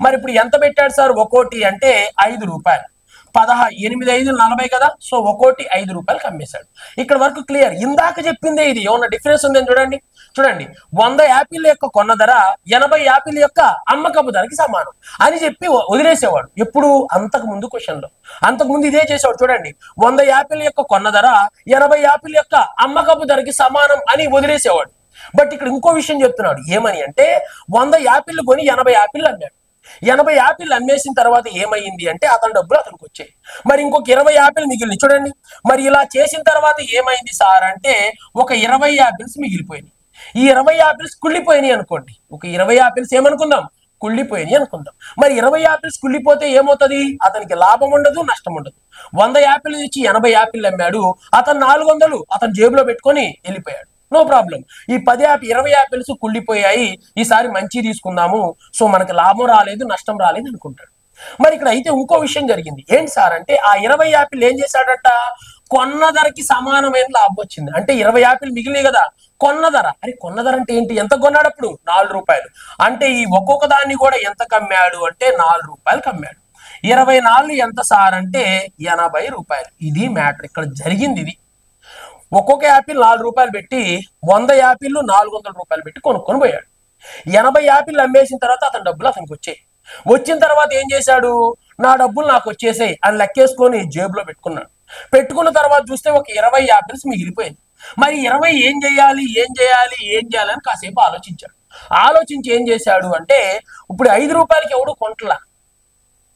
మరి ఇప్పుడు ఎంత పెట్టాడు సార్, ఒక్కోటి అంటే 5 రూపాయలు. 8 5 40 కదా, సో ఒక్కోటి 5 రూపాయలకి అమ్మేశాడు. ఇక్కడ వరకు క్లియర్. ఇందాక చెప్పిందే ఇది, ఏమన్నా డిఫరెన్స్ ఉందని చూడండి. చూడండి, 100 యాపిల్ యొక్క కొన్న ధర 80 యాపిల్ యొక్క అమ్మకపు ధరకి సమానం అని చెప్పి వదిలేసేవాడు. ఎప్పుడు, అంతకు ముందు క్వశ్చన్ లో, అంతకు ముందు ఇదే చేసేవాడు. చూడండి, 100 యాపిల్ యొక్క కొన్న ధర 80 యాపిల్ యొక్క అమ్మకపు ధరకి సమానం అని వదిలేసేవాడు. బట్ ఇక్కడ ఇంకో విషయం చెప్తున్నాడు. ఏమని అంటే 100 యాపిల్ కొని 80 యాపిల్ అమ్మాడు. 80 యాపిల్ అమ్మేసిన తర్వాత ఏమైంది అంటే అతని డబ్బులు అతనికి వచ్చాయి. మరి ఇంకొక 20 యాపిల్ మిగిలింది. చూడండి, మరి ఇలా చేసిన తర్వాత ఏమైంది సార్ అంటే ఒక 20 యాపిల్స్ మిగిలిపోయినాయి. ఈ 20 యాపిల్స్ కుళ్ళిపోయినాయి అనుకోండి. ఒక 20 యాపిల్స్ ఏమనుకుందాం, కుళ్ళిపోయినాయి అనుకుందాం. మరి 20 యాపిల్స్ కుళ్ళిపోతే ఏమవుతుంది, అతనికి లాభం ఉండదు, నష్టం ఉండదు. 100 యాపిల్ ఇచ్చి 80 యాపిల్ అమ్మాడు, అతను 400 అతను జేబులో పెట్టుకొని వెళ్ళిపోయాడు. No problem. ఈ 10 యాపిల్ 20 యాపిల్స్ కుళ్ళిపోయాయి, ఈసారి మంచి తీసుకుందాము, సో మనకి లాభం రాలేదు నష్టం రాలేదు అనుకుంటాడు. మరి ఇక్కడ అయితే ఇంకో విషయం జరిగింది. ఏంటి సార్ అంటే ఆ 20 యాపిల్ ఏం చేశాడట, కొన్న ధరకి సమానమైన లాభం వచ్చింది. అంటే 20 యాపిల్ మిగిలినాయి కదా, కొన్న ధర. అరే కొన్న ధర అంటే ఏంటి, ఎంత కొన్నాడు అప్పుడు 4 రూపాయలు. అంటే ఈ ఒక్కొక్క దాన్ని కూడా ఎంత కమ్మాడు అంటే 4 రూపాయలు కమ్మాడు. 24 ఎంత సార్ అంటే 80 రూపాయలు. ఇది మ్యాటర్ ఇక్కడ జరిగింది. ఇది ఒక్కొక్క యాపిల్ 4 రూపాయలు పెట్టి 100 యాపిల్ 400 రూపాయలు పెట్టి కొనుక్కొని పోయాడు. 80 యాపిల్ అమ్మేసిన తర్వాత అతని డబ్బులు అతనికి వచ్చాయి. వచ్చిన తర్వాత ఏం చేశాడు, నా డబ్బులు నాకు వచ్చేసాయి అని లెక్కేసుకొని జేబులో పెట్టుకున్నాడు. పెట్టుకున్న తర్వాత చూస్తే ఒక 20 యాపిల్స్ మిగిలిపోయింది. మరి 20 ఏం చేయాలి అని కాసేపు ఆలోచించాడు. ఆలోచించి ఏం చేశాడు అంటే ఇప్పుడు 5 రూపాయలకి ఎవడు కొంటలా,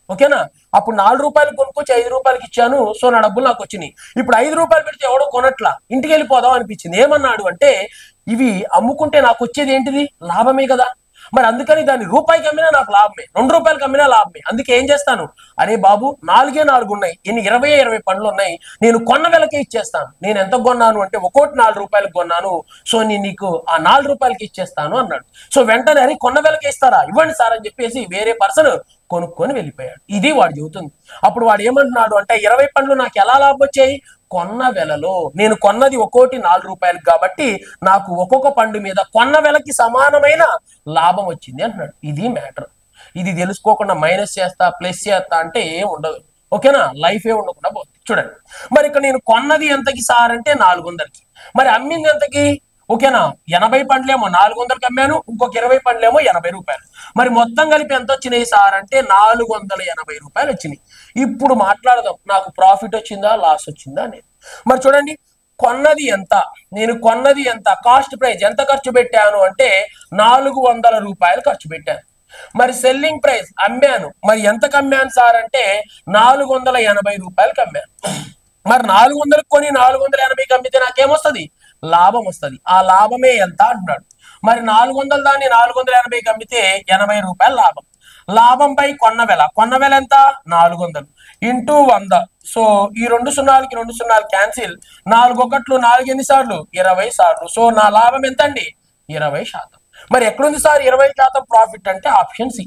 ఓకేనా, అప్పుడు 4 రూపాయలు కొనుక్కొచ్చి 5 రూపాయలకి ఇచ్చాను, సో నా డబ్బులు నాకు వచ్చినాయి. ఇప్పుడు 5 రూపాయలు పెడితే ఎవడో కొనట్లా, ఇంటికి వెళ్ళిపోదాం అనిపించింది. ఏమన్నాడు అంటే ఇవి అమ్ముకుంటే నాకు వచ్చేది ఏంటిది, లాభమే కదా, మరి అందుకని దాన్ని రూపాయికి అమ్మినా నాకు లాభమే, 2 రూపాయలకి అమ్మినా లాభమే. అందుకే ఏం చేస్తాను, అరే బాబు 4 ఉన్నాయి, ఎన్ని 20 పండ్లు ఉన్నాయి, నేను కొన్న వెలకే ఇచ్చేస్తాను. నేను ఎంత కొన్నాను అంటే ఒక్కోటి 4 రూపాయలకు కొన్నాను, సో నేను నీకు ఆ 4 రూపాయలకి ఇచ్చేస్తాను అన్నాడు. సో వెంటనే అరే కొన్న వెలకే ఇస్తారా, ఇవ్వండి సార్ అని చెప్పేసి వేరే పర్సన్ కొనుక్కొని వెళ్ళిపోయాడు. ఇది వాడు చెబుతుంది. అప్పుడు వాడు ఏమంటున్నాడు అంటే 20 పండ్లు నాకు ఎలా లాభం వచ్చాయి, కొన్న వెలలో, నేను కొన్నది ఒక్కోటి 4 రూపాయలు కాబట్టి నాకు ఒక్కొక్క పండు మీద కొన్న వెలకి సమానమైన లాభం వచ్చింది అంటున్నాడు. ఇది మ్యాటర్. ఇది తెలుసుకోకుండా మైనస్ చేస్తా ప్లస్ చేస్తా అంటే ఏం ఉండదు, ఓకేనా, లైఫ్ ఏ ఉండకుండా పోతుంది. చూడండి మరి ఇక్కడ నేను కొన్నది ఎంతకి సార్ అంటే 400కి, మరి అమ్మింది ఎంతకి, ఓకేనా, 80 పండ్లేమో 400కి అమ్మాను, ఇంకొక 20 పండ్లేమో 80 రూపాయలు. మరి మొత్తం కలిపి ఎంత వచ్చినాయి సార్ అంటే 480 రూపాయలు వచ్చినాయి. ఇప్పుడు మాట్లాడదాం నాకు ప్రాఫిట్ వచ్చిందా లాస్ వచ్చిందా అనేది. మరి చూడండి కొన్నది ఎంత, నేను కొన్నది ఎంత, కాస్ట్ ప్రైస్ ఎంత ఖర్చు పెట్టాను అంటే 400 రూపాయలు ఖర్చు పెట్టాను. మరి సెల్లింగ్ ప్రైస్ అమ్మాను, మరి ఎంతకు అమ్మాను సార్ అంటే 480 రూపాయలకి అమ్మాను. మరి 400కి కొని 480కి అమ్మితే నాకేమొస్తుంది, లాభం వస్తుంది. ఆ లాభమే ఎంత అంటున్నాడు. మరి 400 దాన్ని 480కి అమ్మితే 80 రూపాయలు లాభం. లాభంపై కొన్న వెల ఎంత, 400 ఇంటూ 100. సో ఈ 2 సున్నాలకి 2 సున్నాలు క్యాన్సిల్, 4 ఒకట్లు 4 ఎన్ని సార్లు 20 సార్లు. సో నా లాభం ఎంత అండి 20%. మరి ఎక్కడుంది సార్ 20% ప్రాఫిట్ అంటే ఆప్షన్ సి.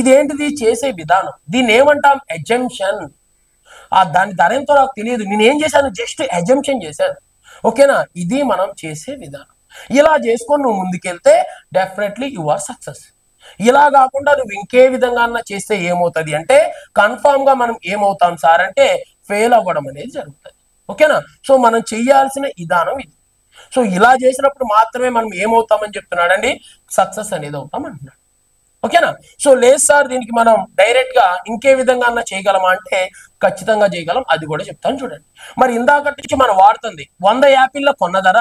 ఇదేంటిది చేసే విధానం, దీన్ని ఏమంటాం ఎజంప్షన్. దాని ధర ఎంతో నాకు తెలియదు, నేను ఏం చేశాను జస్ట్ ఎజంప్షన్ చేశాను, ఓకేనా. ఇది మనం చేసే విధానం. ఇలా చేసుకొని నువ్వు ముందుకెళ్తే డెఫినెట్లీ యు ఆర్ సక్సెస్. ఇలా కాకుండా నువ్వు ఇంకే విధంగా చేస్తే ఏమవుతుంది అంటే కన్ఫామ్ గా మనం ఏమవుతాం సార్ అంటే ఫెయిల్ అవ్వడం అనేది జరుగుతుంది, ఓకేనా. సో మనం చెయ్యాల్సిన విధానం ఇది. సో ఇలా చేసినప్పుడు మాత్రమే మనం ఏమవుతామని చెప్తున్నాడండి, సక్సెస్ అనేది అవుతాం అంటున్నాడు, ఓకేనా. సో లేదు సార్ దీనికి మనం డైరెక్ట్ గా ఇంకే విధంగా చేయగలమా అంటే ఖచ్చితంగా చేయగలం, అది కూడా చెప్తాను చూడండి. మరి ఇందాకటి నుంచి మనం వాడుతుంది 100 యాపిల్ల కొన్న ధర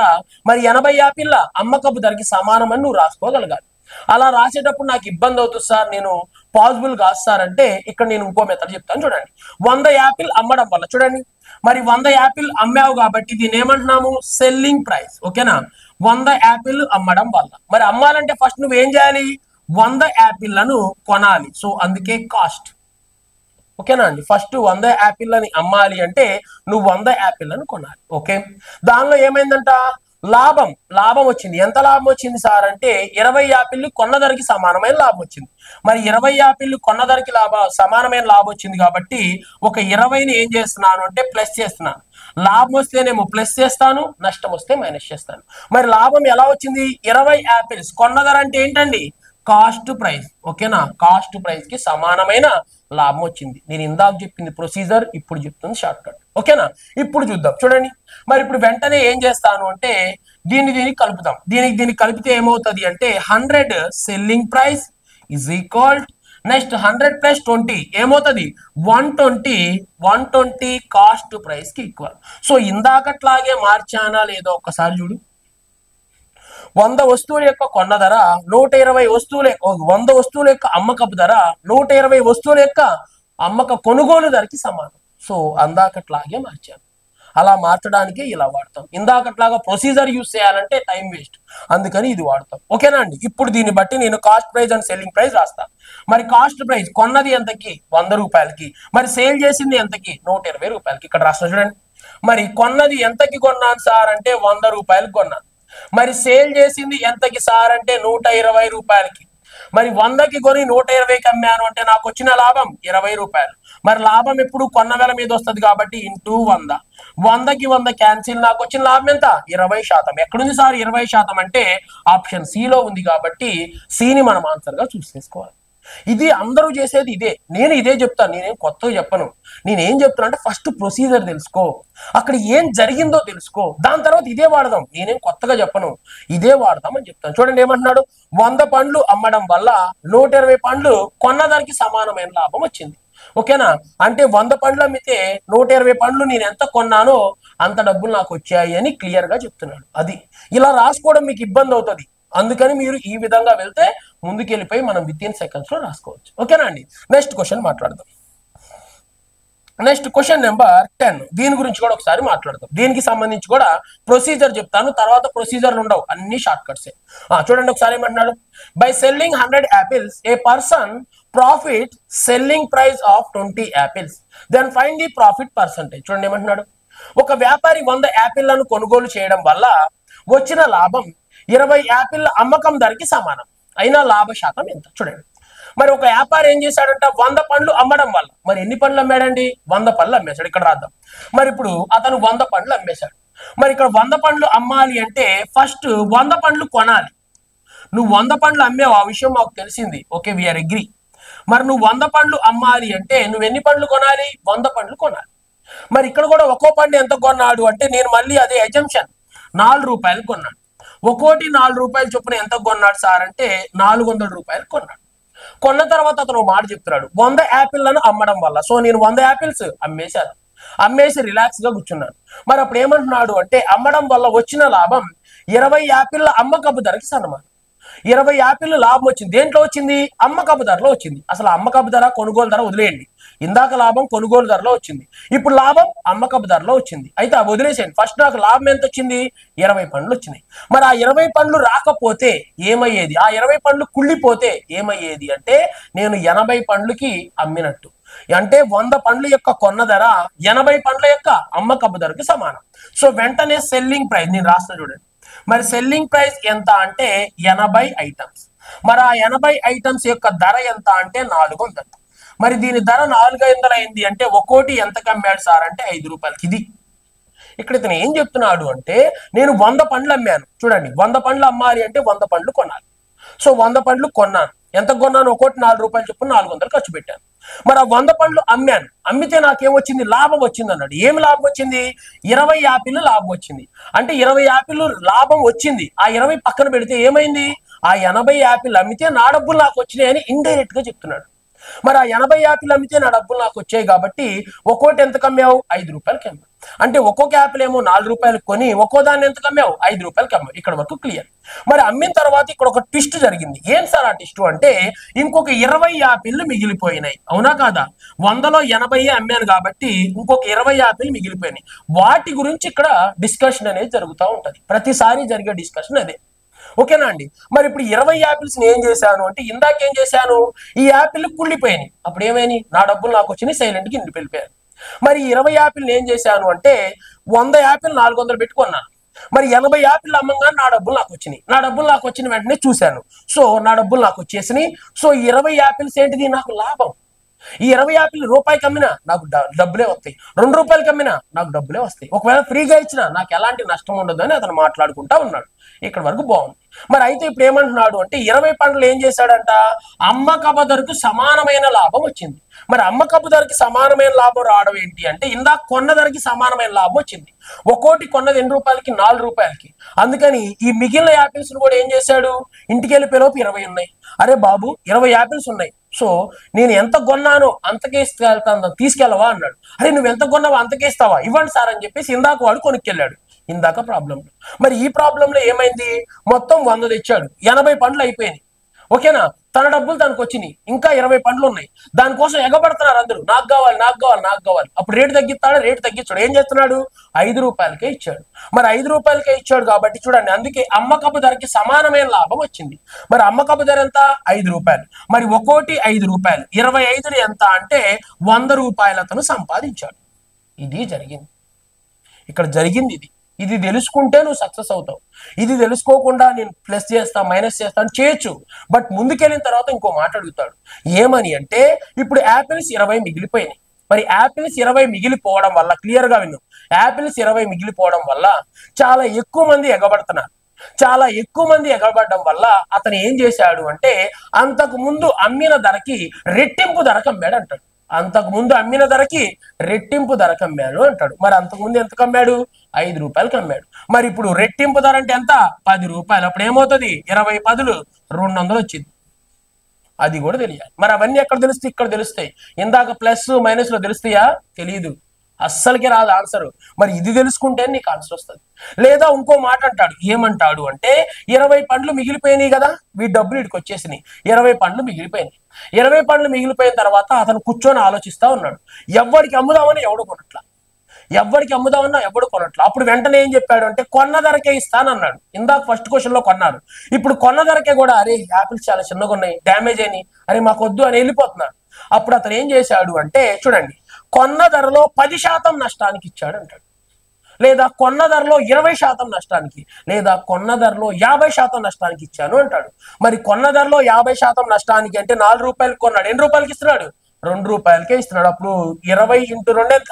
మరి 80 యాపిల్ల అమ్మకపు ధరకి సమానమని నువ్వు రాసుకోగలగాలి. అలా రాసేటప్పుడు నాకు ఇబ్బంది అవుతుంది సార్, నేను పాసిబుల్ కాదు సార్ అంటే ఇక్కడ నేను ఇంకో మెథడ్ చెప్తాను చూడండి. 100 యాపిల్ అమ్మడం వల్ల చూడండి, మరి 100 యాపిల్ అమ్మావు కాబట్టి దీన్ని ఏమంటున్నాము సెల్లింగ్ ప్రైస్, ఓకేనా. 100 యాపిల్ అమ్మడం వల్ల, మరి అమ్మాలంటే ఫస్ట్ నువ్వు ఏం చేయాలి, 100 యాపిల్లను కొనాలి. సో అందుకే కాస్ట్, ఓకేనా అండి. ఫస్ట్ 100 యాపిల్లని అమ్మాలి అంటే నువ్వు 100 యాపిల్లను కొనాలి, ఓకే. దానిలో ఏమైందంట లాభం వచ్చింది. ఎంత లాభం వచ్చింది సార్ అంటే 20 యాపిల్లు కొన్న ధరకి సమానమైన లాభం వచ్చింది. మరి 20 యాపిల్లు కొన్న ధరకి సమానమైన లాభం వచ్చింది కాబట్టి ఒక 20ని ఏం చేస్తున్నాను అంటే ప్లస్ చేస్తున్నాను. లాభం వస్తేనేమో ప్లస్ చేస్తాను, నష్టం వస్తే మైనస్ చేస్తాను. మరి లాభం ఎలా వచ్చింది, 20 యాపిల్స్ కొన్న ధర అంటే ఏంటండి కాస్ట్ ప్రైస్, ఓకేనా. కాస్ట్ ప్రైస్ కి సమానమైన లాభం వచ్చింది. నేను ఇందాక చెప్పింది ప్రొసీజర్, ఇప్పుడు చెప్తుంది షార్ట్ కట్, ఓకేనా. ఇప్పుడు చూద్దాం చూడండి. మరి ఇప్పుడు వెంటనే ఏం చేస్తాను అంటే దీనికి కలుపుతాం. దీనికి కలిపితే ఏమవుతుంది అంటే 100 selling price is equal next 100 + 20 ఏమవుతుంది 120 కాస్ట్ ప్రైస్ కి ఈక్వల్. సో ఇందాకట్లాగే మార్చానా లేదో ఒక్కసారి చూడు. 100 వస్తువుల యొక్క కొన్న ధర 120 వస్తువుల 100 వస్తువుల యొక్క అమ్మకపు ధర 120 వస్తువుల యొక్క అమ్మక కొనుగోలు ధరకి సమానం. సో అందాకట్లాగే మార్చాను. అలా మార్చడానికి ఇలా వాడతాం. ఇందాకట్లాగా ప్రొసీజర్ యూజ్ చేయాలంటే టైం వేస్ట్, అందుకని ఇది వాడతాం, ఓకేనా అండి. ఇప్పుడు దీన్ని బట్టి నేను cost price and selling price రాస్తాను. మరి కాస్ట్ ప్రైస్ కొన్నది ఎంతకి 100 రూపాయలకి, మరి సేల్ చేసింది ఎంతకి 120 రూపాయలకి. ఇక్కడ రాసిన చూడండి. మరి కొన్నది ఎంతకి కొన్నాను సార్ అంటే 100 రూపాయలకి కొన్నాను. మరి సేల్ చేసింది ఎంతకి సార్ అంటే 120 రూపాయలకి. మరి 100కి కొని 120కి అమ్మాను అంటే నాకు వచ్చిన లాభం 20 రూపాయలు. మరి లాభం ఎప్పుడు కొన్న వెల మీద వస్తుంది కాబట్టి ఇంటూ 100. 100కి 100 క్యాన్సిల్, నాకు వచ్చిన లాభం ఎంత? 20%. ఎక్కడుంది సార్ 20% అంటే ఆప్షన్ సిలో ఉంది కాబట్టి సిని మనం ఆన్సర్ గా చూస్ చేసుకోవాలి. ఇది అందరూ చేసేది ఇదే, నేను ఇదే చెప్తాను, నేనేం కొత్తగా చెప్పను. నేనేం చెప్తున్నా అంటే ఫస్ట్ ప్రొసీజర్ తెలుసుకో, అక్కడ ఏం జరిగిందో తెలుసుకో, దాని తర్వాత ఇదే వాడదాం. నేనేం కొత్తగా చెప్పను, ఇదే వాడదాం అని చెప్తాను. చూడండి ఏమంటున్నాడు, 100 పండ్లు అమ్మడం వల్ల 120 పండ్లు కొన్నదానికి సమానమైన లాభం వచ్చింది. ఓకేనా, అంటే 100 పండ్లు అమ్మితే 120 పండ్లు నేను ఎంత కొన్నానో అంత డబ్బులు నాకు వచ్చాయి అని క్లియర్ గా చెప్తున్నాడు. అది ఇలా రాసుకోవడం మీకు ఇబ్బంది అవుతుంది, అందుకని మీరు ఈ విధంగా వెళ్తే ముందుకెళ్ళిపోయి మనం విత్-ఇన్ సెకండ్స్ లో రాసుకోవచ్చు. ఓకేనా అండి. నెక్స్ట్ క్వశ్చన్ మాట్లాడదాం. నెక్స్ట్ క్వశ్చన్ నెంబర్ 10, దీని గురించి కూడా ఒకసారి మాట్లాడదాం. దీనికి సంబంధించి కూడా ప్రొసీజర్ చెప్తాను, తర్వాత ప్రొసీజర్లు ఉండవు, అన్ని షార్ట్ కట్సే. చూడండి ఒకసారి ఏమంటున్నాడు, by selling 100 apples a person profit selling price of 20 apples, then find the profit percentage. చూడండి ఏమంటున్నాడు, ఒక వ్యాపారి 100 యాపిళ్లను కొనుగోలు చేయడం వల్ల వచ్చిన లాభం 20 యాపిళ్ల అమ్మకం ధరకి సమానం, అయినా లాభ శాతం ఎంత? చూడండి, మరి ఒక వ్యాపారి ఏం చేశాడంట, 100 పండ్లు అమ్మడం వల్ల, మరి ఎన్ని పండ్లు అమ్మాడండి? 100 పండ్లు అమ్మేశాడు. ఇక్కడ రాద్దాం. మరి ఇప్పుడు అతను 100 పండ్లు అమ్మేశాడు. మరి ఇక్కడ 100 పండ్లు అమ్మాలి అంటే ఫస్ట్ 100 పండ్లు కొనాలి. నువ్వు 100 పండ్లు అమ్మేవు, ఆ విషయం మాకు తెలిసింది, ఓకే, వీఆర్ అగ్రీ. మరి నువ్వు 100 పండ్లు అమ్మాలి అంటే నువ్వు ఎన్ని పండ్లు కొనాలి? 100 పండ్లు కొనాలి. మరి ఇక్కడ కూడా ఒక్కో పండు ఎంత కొన్నాడు అంటే, నేను మళ్ళీ అదే ఎజంప్షన్ 4 రూపాయలు కొన్నాడు. ఒక్కోటి 4 రూపాయలు చొప్పున ఎంత కొన్నాడు సార్ అంటే 400 రూపాయలు కొన్నాడు. కొన్న తర్వాత అతను మాట చెప్తున్నాడు, 100 యాపిళ్లను అమ్మడం వల్ల, సో నేను 100 యాపిల్స్ అమ్మేశాను, అమ్మేసి రిలాక్స్ గా కూర్చున్నాను. మరి అప్పుడు ఏమంటున్నాడు అంటే, అమ్మడం వల్ల వచ్చిన లాభం 20 యాపిళ్ల అమ్మకపు ధరకి సమానం. 20 యాపిల్ లాభం వచ్చింది, దేంట్లో వచ్చింది? అమ్మకపు ధరలో వచ్చింది. అసలు అమ్మకపు ధర కొనుగోలు ధర వదిలేయండి, ఇందాక లాభం కొనుగోలు ధరలో వచ్చింది, ఇప్పుడు లాభం అమ్మకపు ధరలో వచ్చింది. అయితే అవి వదిలేసేయండి, ఫస్ట్ నాకు లాభం ఎంత వచ్చింది? 20 పండ్లు వచ్చినాయి. మరి ఆ 20 పండ్లు రాకపోతే ఏమయ్యేది? ఆ 20 పండ్లు కుళ్ళిపోతే ఏమయ్యేది అంటే నేను 80 పండ్లకి అమ్మినట్టు. అంటే 100 పండ్ల యొక్క కొన్న ధర 80 పండ్ల యొక్క అమ్మకపు ధరకి సమానం. సో వెంటనే సెల్లింగ్ ప్రైస్ నేను రాస్తా చూడండి. మరి సెల్లింగ్ ప్రైస్ ఎంత అంటే 80 ఐటమ్స్. మరి ఆ 80 ఐటమ్స్ యొక్క ధర ఎంత అంటే 400. మరి దీని ధర 400 అయింది అంటే ఒక్కోటి ఎంతకు అమ్మాడు సార్ అంటే 5 రూపాయలకి. ఇది ఇక్కడ ఇతను ఏం చెప్తున్నాడు అంటే, నేను 100 పండ్లు అమ్మాను. చూడండి, 100 పండ్లు అమ్మాలి అంటే 100 పండ్లు కొనాలి. సో 100 పండ్లు కొన్నాను, ఎంత కొన్నాను? ఒక్కోటి 4 రూపాయలు చొప్పున 400 ఖర్చు పెట్టాను. మరి ఆ 100 పండ్లు అమ్మాను, అమ్మితే నాకేమొచ్చింది? లాభం వచ్చింది అన్నాడు. ఏమి లాభం వచ్చింది? 20 యాపిల్ లాభం వచ్చింది. అంటే 20 యాపిల్ లాభం వచ్చింది. ఆ 20 పక్కన పెడితే ఏమైంది? ఆ 80 యాపిల్ అమ్మితే నా డబ్బులు నాకు వచ్చినాయి అని ఇండైరెక్ట్ గా చెప్తున్నాడు. మరి ఆ 80 యాపిల్ అమ్మితే నా డబ్బులు నాకు వచ్చాయి కాబట్టి ఒక్కోటి ఎంత కమ్మావు? 5 రూపాయలకి అమ్మావు. అంటే ఒక్కొక్క యాపిల్ ఏమో 4 రూపాయలకు కొని ఒక్కో దాన్ని ఎంత కమ్మావు? 5 రూపాయలకి అమ్మావు. ఇక్కడ వరకు క్లియర్. మరి అమ్మిన తర్వాత ఇక్కడ ఒక ట్విస్ట్ జరిగింది. ఏం సార్ ఆ ట్విస్ట్ అంటే, ఇంకొక 20 యాపిల్లు మిగిలిపోయినాయి. అవునా కాదా? 100లో 80 అమ్మాను కాబట్టి ఇంకొక 20 యాపిల్ మిగిలిపోయినాయి. వాటి గురించి ఇక్కడ డిస్కషన్ అనేది జరుగుతూ ఉంటది, ప్రతిసారి జరిగే డిస్కషన్ అదే. ఓకేనా అండి. మరి ఇప్పుడు 20 యాపిల్స్ ఏం చేశాను అంటే, ఇందాకేం చేశాను? ఈ యాపిల్ కుళ్ళిపోయినాయి. అప్పుడు ఏమైంది? నా డబ్బులు నాకు వచ్చినాయి, సైలెంట్ కి ఇంటికి వెళ్ళిపోయాను. మరి 20 యాపిల్ ఏం చేశాను అంటే 100 యాపిల్ 400 పెట్టుకున్నాను. మరి 80 యాపిల్ అమ్మంగా నా డబ్బులు నాకు వచ్చినాయి. నా డబ్బులు నాకు వచ్చిన వెంటనే చూశాను, సో నా డబ్బులు నాకు వచ్చేసినాయి. సో 20 యాపిల్స్ ఏంటిది? నాకు లాభం. ఈ 20 యాపిల్ రూపాయికి అమ్మినా నాకు డబ్బులే వస్తాయి, 2 రూపాయలకి అమ్మినా నాకు డబ్బులే వస్తాయి, ఒకవేళ ఫ్రీగా ఇచ్చినా నాకు ఎలాంటి నష్టం ఉండదు అని అతను మాట్లాడుకుంటా ఉన్నాడు. ఇక్కడ వరకు బాగుంది. మరి అయితే ఇప్పుడు ఏమంటున్నాడు అంటే 20 పండ్లు ఏం చేశాడంట? అమ్మకపు ధరకు సమానమైన లాభం వచ్చింది. మరి అమ్మకపు ధరకి సమానమైన లాభం రావడం ఏంటి అంటే, ఇందాక కొన్న ధరకి సమానమైన లాభం వచ్చింది. ఒక్కోటి కొన్నది 2 రూపాయలకి, 4 రూపాయలకి. అందుకని ఈ మిగిలిన యాపిల్స్ కూడా ఏం చేశాడు? ఇంటికి వెళ్ళిపోయేలోపు 20 ఉన్నాయి. అరే బాబు 20 యాపిల్స్ ఉన్నాయి, సో నేను ఎంత కొన్నానో అంతకే తీసుకెళ్ళవా అన్నాడు. అరే నువ్వు ఎంత కొన్నావో అంతకే ఇస్తావా? ఇవ్వండి సార్ అని చెప్పేసి ఇందాక వాడు కొనుక్కెళ్ళాడు. ఇందాక ప్రాబ్లంలో. మరి ఈ ప్రాబ్లంలో ఏమైంది? మొత్తం 100 తెచ్చాడు, 80 పండ్లు అయిపోయినాయి. ఓకేనా, తన డబ్బులు తనకు వచ్చినాయి, ఇంకా 20 పండ్లు ఉన్నాయి. దానికోసం ఎగబడుతున్నారు అందరూ, నాకు కావాలి నాకు కావాలి నాకు కావాలి. అప్పుడు రేటు తగ్గిస్తాడు, రేటు తగ్గించాడు. ఏం చేస్తున్నాడు? 5 రూపాయలకే ఇచ్చాడు. మరి 5 రూపాయలకే ఇచ్చాడు కాబట్టి చూడండి, అందుకే అమ్మకపు ధరకి సమానమైన లాభం వచ్చింది. మరి అమ్మకపు ధర ఎంత? 5 రూపాయలు. మరి ఒక్కోటి 5 రూపాయలు, 25 ఎంత అంటే 100 రూపాయలు అతను సంపాదించాడు. ఇది జరిగింది, ఇక్కడ జరిగింది ఇది. ఇది తెలుసుకుంటే నువ్వు సక్సెస్ అవుతావు. ఇది తెలుసుకోకుండా నేను ప్లస్ చేస్తా మైనస్ చేస్తా అని చేయొచ్చు. బట్ ముందుకెళ్ళిన తర్వాత ఇంకో మాట అడుగుతాడు. ఏమని అంటే ఇప్పుడు యాపిల్స్ 20 మిగిలిపోయినాయి. మరి యాపిల్స్ 20 మిగిలిపోవడం వల్ల క్లియర్ గా విను, యాపిల్స్ 20 మిగిలిపోవడం వల్ల చాలా ఎక్కువ మంది ఎగబడుతున్నారు. చాలా ఎక్కువ మంది ఎగబడడం వల్ల అతను ఏం చేశాడు అంటే అంతకు ముందు అమ్మిన ధరకి రెట్టింపు ధరకు అమ్మాడు అంటాడు. అంతకు ముందు అమ్మిన ధరకి రెట్టింపు ధరకు అమ్మాడు అంటాడు. మరి అంతకు ముందు ఎంతకు అమ్మాడు? 5 రూపాయలకి అమ్మాడు. మరి ఇప్పుడు రెట్టింపు ధర అంటే ఎంత? 10 రూపాయలు. అప్పుడు ఏమవుతుంది? 20 పదులు 200 వచ్చింది. అది కూడా తెలియాలి. మరి అవన్నీ ఎక్కడ తెలుస్తాయి? ఇక్కడ తెలుస్తాయి. ఇందాక ప్లస్ మైనస్ లో తెలుస్తాయా? తెలియదు, అస్సలకి రాదు ఆన్సర్. మరి ఇది తెలుసుకుంటే నీకు ఆన్సర్ వస్తుంది. లేదా ఇంకో మాట అంటాడు. ఏమంటాడు అంటే 20 పండ్లు మిగిలిపోయినాయి కదా, వీటి డబ్బులు వీడికి వచ్చేసినాయి. 20 పండ్లు మిగిలిపోయినాయి. 20 పండ్లు మిగిలిపోయిన తర్వాత అతను కూర్చొని ఆలోచిస్తా ఉన్నాడు. ఎవరికి అమ్ముదామని ఎవడు కొనట్లా, ఎవరికి అమ్ముదామన్నా ఎవడు కొనట్లా. అప్పుడు వెంటనే ఏం చెప్పాడు అంటే కొన్న ధరకే ఇస్తానన్నాడు. ఇందాక ఫస్ట్ క్వశ్చన్ లో కొన్నారు, ఇప్పుడు కొన్న ధరకే కూడా అరే యాపిల్స్ చాలా చిన్నగా ఉన్నాయి, డ్యామేజ్ అయినాయి, అరే మాకు వద్దు అని వెళ్ళిపోతున్నాడు. అప్పుడు అతను ఏం చేశాడు అంటే చూడండి, కొన్న ధరలో 10% నష్టానికి ఇచ్చాడు అంటాడు. లేదా కొన్న ధరలో 20% నష్టానికి, లేదా కొన్న ధరలో 50% నష్టానికి ఇచ్చాను అంటాడు. మరి కొన్న ధరలో 50% నష్టానికి అంటే 4 రూపాయలకి కొన్నాడు. ఎన్ని రూపాయలకి ఇస్తున్నాడు? 2 రూపాయలకే ఇస్తున్నాడు. అప్పుడు 20 × 2 ఎంత?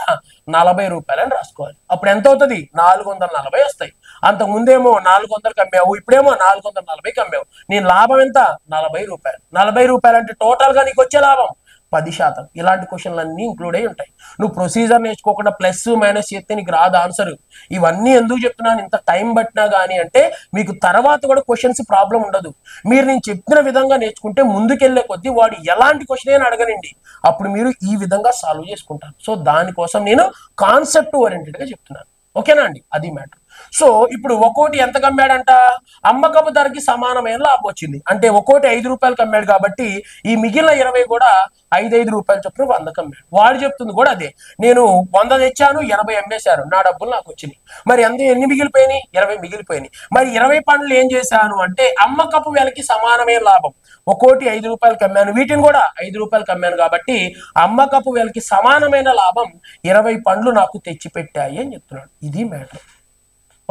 40 రూపాయలు అని రాసుకోవాలి. అప్పుడు ఎంత అవుతుంది? 440 వస్తాయి. అంతకు ముందేమో 400కి అమ్మావు, ఇప్పుడేమో 440కి అమ్మావు. నీ లాభం ఎంత? 40 రూపాయలు. 40 రూపాయలు అంటే టోటల్ గా నీకు వచ్చే లాభం 10%. ఇలాంటి క్వశ్చన్లు అన్ని ఇంక్లూడ్ అయి ఉంటాయి. నువ్వు ప్రొసీజర్ నేర్చుకోకుండా ప్లస్ మైనస్ చేస్తే నీకు రాదు ఆన్సర్. ఇవన్నీ ఎందుకు చెప్తున్నాను ఇంత టైం పట్టినా కానీ అంటే మీకు తర్వాత కూడా క్వశ్చన్స్ ప్రాబ్లం ఉండదు. మీరు నేను చెప్పిన విధంగా నేర్చుకుంటే ముందుకెళ్లే కొద్దీ వాడు ఎలాంటి క్వశ్చన్ అయినా అడగనండి, అప్పుడు మీరు ఈ విధంగా సాల్వ్ చేసుకుంటారు. సో దానికోసం నేను కాన్సెప్ట్ ఓరియంటెడ్ గా చెప్తున్నాను. ఓకేనా అండి? అది మ్యాటర్. సో ఇప్పుడు ఒక్కోటి ఎంతకు అమ్మాడంట? అమ్మకపు ధరకి సమానమైన లాభం వచ్చింది. అంటే ఒక్కోటి 5 రూపాయలకి అమ్మాడు కాబట్టి ఈ మిగిలిన 20 కూడా 5 రూపాయలు చొప్పున 100కి అమ్మాడు. వాడు చెప్తుంది కూడా అదే, నేను 100 తెచ్చాను, 80 అమ్మేశారు, నా డబ్బులు నాకు వచ్చినాయి. మరి ఎన్ని మిగిలిపోయినాయి? 20 మిగిలిపోయినాయి. మరి 20 పనులు ఏం చేశాను అంటే అమ్మకపు వేలకి సమానమైన లాభం, ఒక్కోటి 5 రూపాయలకి అమ్మాను, వీటిని కూడా 5 రూపాయలకి అమ్మాను కాబట్టి అమ్మకపు వేలకి సమానమైన లాభం 20 పండ్లు నాకు తెచ్చి పెట్టాయి అని చెప్తున్నాడు. ఇది మ్యాటర్.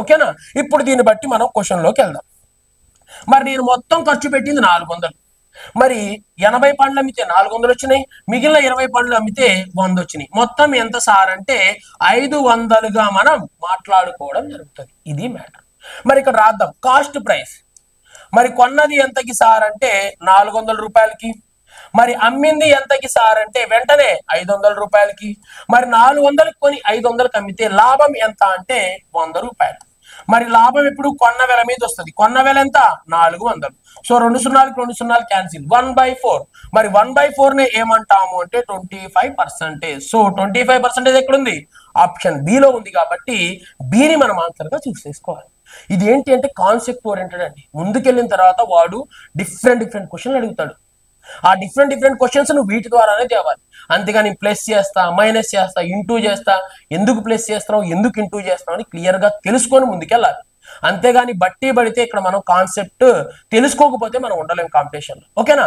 ఓకేనా? ఇప్పుడు దీన్ని బట్టి మనం క్వశ్చన్ లోకి వెళ్దాం. మరి నేను మొత్తం ఖర్చు పెట్టింది 400, మరి 80 పండ్లు అమ్మితే 400 వచ్చినాయి, మిగిలిన 20 పండ్లు అమ్మితే 100 వచ్చినాయి. మొత్తం ఎంత సార్ అంటే 500గా మనం మాట్లాడుకోవడం జరుగుతుంది. ఇది మ్యాటర్. మరి ఇక్కడ రాద్దాం కాస్ట్ ప్రైస్. మరి కొన్నది ఎంతకి సార్ అంటే 400 రూపాయలకి, మరి అమ్మింది ఎంతకి సార్ అంటే వెంటనే 500 రూపాయలకి. మరి 400కి కొని 500కి అమ్మితే లాభం ఎంత అంటే 100 రూపాయలు. మరి లాభం ఇప్పుడు కొన్న వేల మీద వస్తుంది. కొన్న వేల ఎంత? 400. సో 2 సున్నాలకి 2 సున్నాలు క్యాన్సిల్, 1/4. మరి 1/4 ని ఏమంటాము అంటే 25%. సో 25% ఎక్కడుంది? ఆప్షన్ బి లో ఉంది కాబట్టి బిని మనం ఆన్సర్ గా చూస్ చేసుకోవాలి. ఇది ఏంటి అంటే కాన్సెప్ట్ ఓరియంటెడ్ అండి. ముందుకెళ్ళిన తర్వాత వాడు డిఫరెంట్ క్వశ్చన్లు అడుగుతాడు. ఆ డిఫరెంట్ క్వశ్చన్స్ నువ్వు వీటి ద్వారానే తేవాలి. అంతేగాని ప్లస్ చేస్తా, మైనస్ చేస్తా, ఇంటూ చేస్తా, ఎందుకు ప్లస్ చేస్తున్నావు, ఎందుకు ఇంటూ చేస్తున్నావు అని క్లియర్ గా తెలుసుకొని ముందుకెళ్ళాలి. అంతేగాని బట్టి పడితే ఇక్కడ మనం కాన్సెప్ట్ తెలుసుకోకపోతే మనం ఉండలేం కాంపిటీషన్ లో. ఓకేనా?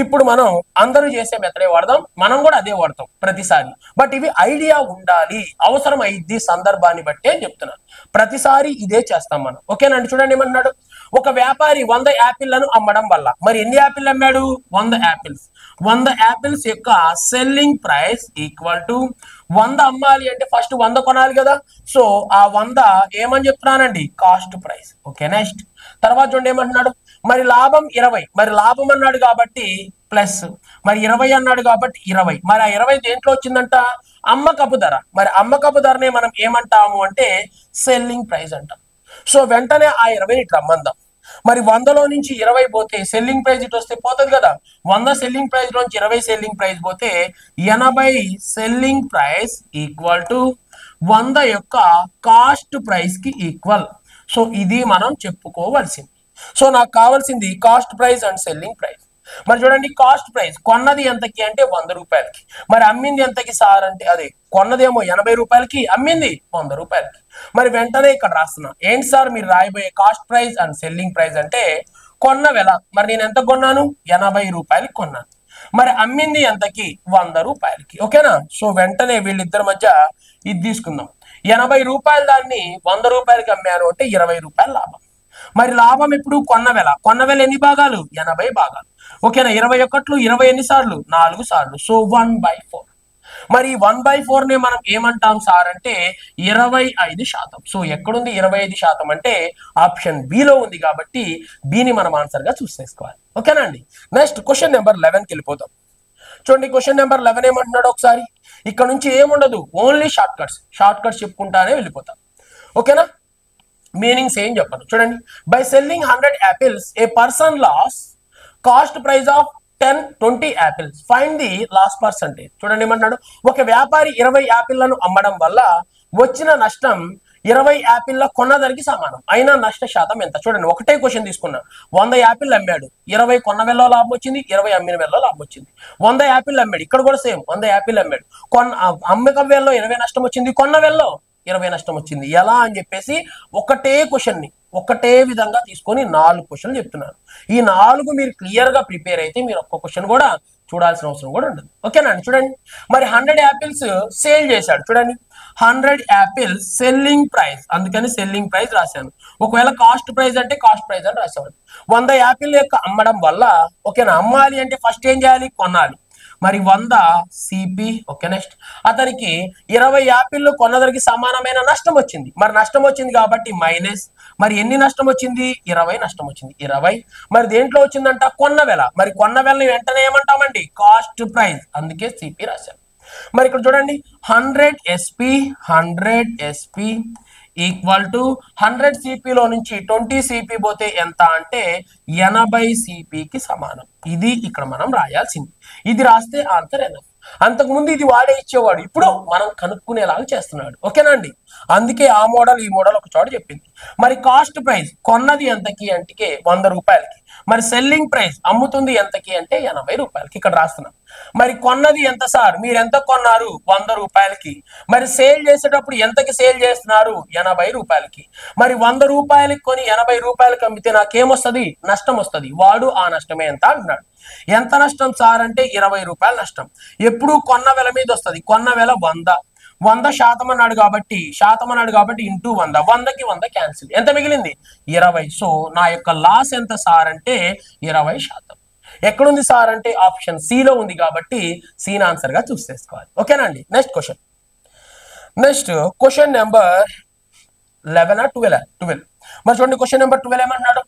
ఇప్పుడు మనం అందరూ చేసే మెథడే వాడదాం, మనం కూడా అదే వాడతాం ప్రతిసారి. బట్ ఇవి ఐడియా ఉండాలి, అవసరం అయింది సందర్భాన్ని బట్టి అని చెప్తున్నాను. ప్రతిసారి ఇదే చేస్తాం మనం. ఓకేనండి? చూడండి ఏమన్నాడు, ఒక వ్యాపారి 100 యాపిళ్లను అమ్మడం వల్ల, మరి ఎన్ని యాపిల్ అమ్మాడు? 100 యాపిల్స్. 100 యాపిల్స్ యొక్క సెల్లింగ్ ప్రైస్ ఈక్వల్ టు 100 అమ్మాలి అంటే ఫస్ట్ 100 కొనాలి కదా. సో ఆ 100 ఏమని చెప్తున్నానండి? Cost price. ఓకే, నెక్స్ట్ తర్వాత చూడండి ఏమంటున్నాడు, మరి లాభం 20. మరి లాభం అన్నాడు కాబట్టి ప్లస్, మరి 20 అన్నాడు కాబట్టి 20. మరి ఆ 20 దేంట్లో వచ్చిందంట? అమ్మకపు ధర. మరి అమ్మకపు ధరనే మనం ఏమంటాము అంటే సెల్లింగ్ ప్రైస్ అంటాం. సో వెంటనే ఆ 20ని ఇట్లా రమ్మందాం. మరి 100లో నుంచి 20 పోతే సెల్లింగ్ ప్రైస్ ఇటు వస్తే పోతుంది కదా. 100 సెల్లింగ్ ప్రైస్ నుంచి 20 సెల్లింగ్ ప్రైస్ పోతే 80 సెల్లింగ్ ప్రైస్ ఈక్వల్ టు 100 యొక్క కాస్ట్ ప్రైస్ కి ఈక్వల్. సో ఇది మనం చెప్పుకోవాల్సింది. సో నాకు కావాల్సింది cost price and selling price. మరి చూడండి, కాస్ట్ ప్రైస్ కొన్నది ఎంతకి అంటే 100 రూపాయలకి, మరి అమ్మింది ఎంతకి సార్ అంటే అదే కొన్నదేమో 80 రూపాయలకి, అమ్మింది 100 రూపాయలకి. మరి వెంటనే ఇక్కడ రాస్తున్నా, ఏంటి సార్ మీరు రాయబోయే cost price and selling price అంటే కొన్న వెల. మరి నేను ఎంత కొన్నాను? 80 రూపాయలకి కొన్నాను. మరి అమ్మింది ఎంతకి? 100 రూపాయలకి. ఓకేనా? సో వెంటనే వీళ్ళిద్దరి మధ్య ఇది తీసుకుందాం. 80 రూపాయలు దాన్ని 100 రూపాయలకి అమ్మాను అంటే 20 రూపాయలు లాభం. మరి లాభం ఎప్పుడు కొన్న వెల ఎన్ని భాగాలు 80 భాగాలు. ఓకేనా, 21లో 20 ఎన్నిసార్లు 4 సార్లు. సో 1/4. మరి 1/4 ని మనం ఏమంటాం సార్ అంటే 25%. సో ఎక్కడుంది 25% అంటే ఆప్షన్ బి లో ఉంది కాబట్టి బిని మనం ఆన్సర్ గా చూస్ చేసుకోవాలి. ఓకేనా అండి. నెక్స్ట్ క్వశ్చన్ నెంబర్ 11కి వెళ్ళిపోతాం. చూడండి క్వశ్చన్ నెంబర్ 11 ఏమంటున్నాడు ఒకసారి. ఇక్కడ నుంచి ఏముండదు, ఓన్లీ షార్ట్ కట్స్ చెప్పుకుంటానే వెళ్ళిపోతాం. ఓకేనా, మీనింగ్స్ ఏం చెప్పను. చూడండి, by selling 100 apples a person loss cost price of 10-20 apples find the loss percentage. చూడండి ఏమన్నాడు, ఒక వ్యాపారి 20 యాపిళ్లను అమ్మడం వల్ల వచ్చిన నష్టం 20 యాపిల్ల కొన్న ధరకి సమానం అయినా నష్ట శాతం ఎంత. చూడండి, ఒకటే క్వశ్చన్ తీసుకున్నా. 100 యాపిల్ అమ్మాడు, 20 కొన్న వెల్లో లాభం వచ్చింది, 20 అమ్మిన వెల్లో లాభం వచ్చింది. 100 యాపిల్ అమ్మాడు, ఇక్కడ కూడా సేమ్ 100 యాపిల్ అమ్మాడు, అమ్మకం వెల్లో 20 నష్టం వచ్చింది, కొన్న వెల్లో 20 నష్టం వచ్చింది. ఎలా అని చెప్పేసి ఒకటే క్వశ్చన్ ని ఒకటే విధంగా తీసుకొని 4 క్వశ్చన్లు చెప్తున్నారు. ఈ 4 మీరు క్లియర్ గా ప్రిపేర్ అయితే మీరు ఒక్క క్వశ్చన్ కూడా చూడాల్సిన అవసరం కూడా ఉండదు. ఓకేనా అండి. చూడండి, మరి 100 యాపిల్స్ సేల్ చేశాడు. చూడండి, 100 యాపిల్స్ సెల్లింగ్ ప్రైస్, అందుకని సెల్లింగ్ ప్రైస్ రాశాను. ఒకవేళ కాస్ట్ ప్రైస్ అంటే కాస్ట్ ప్రైస్ అని రాసేవాడు. 100 యాపిల్ యొక్క అమ్మడం వల్ల, ఓకేనా, అమ్మాలి అంటే ఫస్ట్ ఏం చేయాలి, కొనాలి. మరి 100 సిపి. ఓకే, నెక్స్ట్ అతనికి 20 యాపిల్లు కొన్నదరికి సమానమైన నష్టం వచ్చింది. మరి నష్టం వచ్చింది కాబట్టి మైనస్. మరి ఎన్ని నష్టం వచ్చింది, 20 నష్టం వచ్చింది. 20 మరి దేంట్లో వచ్చిందంట, కొన్న వెల. మరి కొన్న వెలని వెంటనే ఏమంటామండి, కాస్ట్ ప్రైస్, అందుకే సిపి రాశారు. మరి ఇక్కడ చూడండి, 100 ఎస్పి ఈక్వల్ టు 100 సిపిలో నుంచి 20 సిపి పోతే ఎంత అంటే 80 సిపికి సమానం. ఇది ఇక్కడ మనం రాయాల్సింది. ఇది రాస్తే ఆన్సర్ ఎనఫ్. అంతకుముందు ఇది వాడే ఇచ్చేవాడు, ఇప్పుడు మనం కనుక్కునేలాగా చేస్తున్నాడు. ఓకేనా అండి. అందుకే ఆ మోడల్ ఈ మోడల్ ఒక చోట చెప్పింది. మరి కాస్ట్ ప్రైస్ కొన్నది ఎంతకి అంటే 100 రూపాయలకి. మరి సెల్లింగ్ ప్రైస్ అమ్ముతుంది ఎంతకి అంటే 80 రూపాయలకి. ఇక్కడ రాస్తున్నాం. మరి కొన్నది ఎంత సార్, మీరు ఎంత కొన్నారు 100 రూపాయలకి. మరి సేల్ చేసేటప్పుడు ఎంతకి సేల్ చేస్తున్నారు 80 రూపాయలకి. మరి 100 రూపాయలకి కొని 80 రూపాయలకి అమ్మితే నాకేమొస్తుంది, నష్టం వస్తుంది. వాడు ఆ నష్టమే ఎంత అంటున్నాడు. ఎంత నష్టం సార్ అంటే 20 రూపాయల నష్టం. ఎప్పుడు కొన్న వెల మీద వస్తుంది. కొన్న వెల 100 శాతం అన్నాడు కాబట్టి ఇంటూ 100, 100కి 100 క్యాన్సిల్. ఎంత మిగిలింది 20. సో నా యొక్క లాస్ ఎంత సార్ అంటే 20%. ఎక్కడుంది సార్ అంటే ఆప్షన్ సి లో ఉంది కాబట్టి సీన్ ఆన్సర్ గా చూస్ చేసుకోవాలి. ఓకేనా అండి. Next question number 12. మరి చూడండి, క్వశ్చన్ నెంబర్ 12 ఏమంటున్నాడు,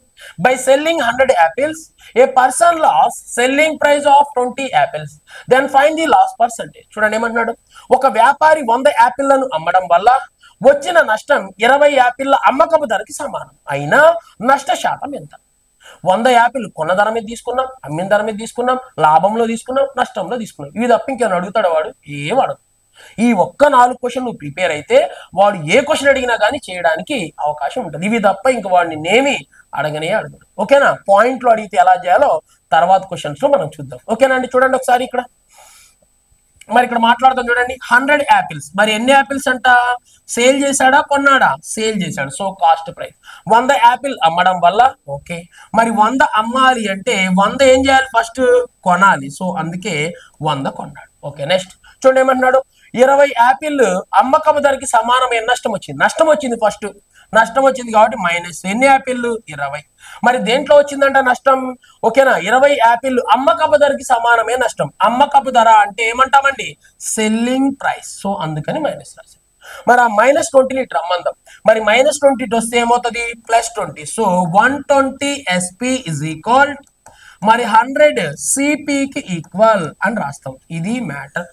by selling 100 apples a person loss selling price of 20 apples then find the loss percentage. చూడండి ఏమంటున్నాడు, ఒక వ్యాపారి 100 యాపిళ్లను అమ్మడం వల్ల వచ్చిన నష్టం 20 యాపిళ్ల అమ్మకపు ధరకి సమానం అయినా నష్ట శాతం ఎంత. 100 యాపిల్ కొన్న ధర మీద తీసుకున్నాం, అమ్మిన ధర మీద తీసుకున్నాం, లాభంలో తీసుకున్నాం, నష్టంలో తీసుకున్నాం. ఇవి తప్ప ఇంకేమైనా అడుగుతాడు వాడు, ఏం అడగదు. ఈ ఒక్క 4 క్వశ్చన్ నువ్వు ప్రిపేర్ అయితే వాడు ఏ క్వశ్చన్ అడిగినా కానీ చేయడానికి అవకాశం ఉంటుంది. ఇవి తప్ప ఇంక వాడిని నేమి అడగడు. ఓకేనా. పాయింట్లు అడిగితే ఎలా చేయాలో తర్వాత క్వశ్చన్స్ లో మనం చూద్దాం. ఓకేనా అండి. చూడండి ఒకసారి ఇక్కడ, మరి ఇక్కడ మాట్లాడతాం చూడండి, 100 యాపిల్స్. మరి ఎన్ని యాపిల్స్ అంట, సేల్ చేశాడా కొన్నాడా, సేల్ చేశాడు. So cost price. 100 యాపిల్ అమ్మడం వల్ల, ఓకే, మరి 100 అమ్మాలి అంటే 100 ఏం చేయాలి, ఫస్ట్ కొనాలి. సో అందుకే 100 కొన్నాడు. ఓకే, నెక్స్ట్ చూడండి ఏమంటున్నాడు, 20 యాపిల్ అమ్మకపు ధరకి సమానమైన నష్టం వచ్చింది. ఫస్ట్ నష్టం వచ్చింది కాబట్టి మైనస్. ఎన్ని యాపిల్ 20. మరి దేంట్లో వచ్చిందంట నష్టం, ఓకేనా, 20 యాపిల్ అమ్మకపు ధరకి సమానమే నష్టం. అమ్మకపు ధర అంటే ఏమంటామండి, సెల్లింగ్ ప్రైస్. సో అందుకని మైనస్ రాశాం. మరి ఆ -20 రమ్మందాం. మరి -20 వస్తే ఏమవుతుంది, +20. సో 120 ఎస్పి ఇజ్ ఈక్వల్, మరి 100 సిపికి ఈక్వల్ అని రాస్తాం. ఇది మ్యాటర్.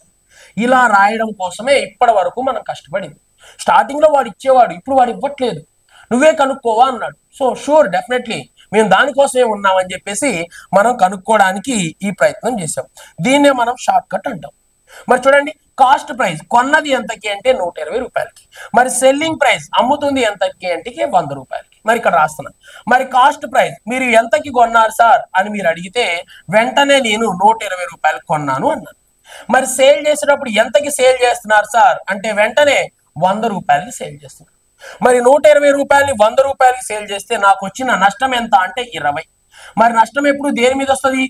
ఇలా రాయడం కోసమే ఇప్పటి వరకు మనం కష్టపడింది. స్టార్టింగ్ లో వాడు ఇచ్చేవాడు, ఇప్పుడు వాడు ఇవ్వట్లేదు, నువ్వే కనుక్కోవా అన్నాడు. సో షూర్, డెఫినెట్లీ మేము దానికోసమే ఉన్నామని చెప్పేసి మనం కనుక్కోవడానికి ఈ ప్రయత్నం చేసాం. దీన్నే మనం షార్ట్ కట్ అంటాం. మరి చూడండి, కాస్ట్ ప్రైస్ కొన్నది ఎంతకి అంటే 120 రూపాయలకి. మరి సెల్లింగ్ ప్రైస్ అమ్ముతుంది ఎంతకి అంటే 100 రూపాయలకి. మరి ఇక్కడ రాస్తున్నాను. మరి కాస్ట్ ప్రైస్ మీరు ఎంతకి కొన్నారు సార్ అని మీరు అడిగితే వెంటనే నేను 120 రూపాయలు కొన్నాను అన్నాను. మరి సేల్ చేసేటప్పుడు ఎంతకి సేల్ చేస్తున్నారు సార్ అంటే వెంటనే 100 రూపాయలకి సేల్ చేస్తున్నారు. మరి 120 రూపాయలని 100 రూపాయలకి సేల్ చేస్తే నాకు వచ్చిన నష్టం ఎంత అంటే 20. మరి నష్టం ఎప్పుడు దేని మీద వస్తుంది,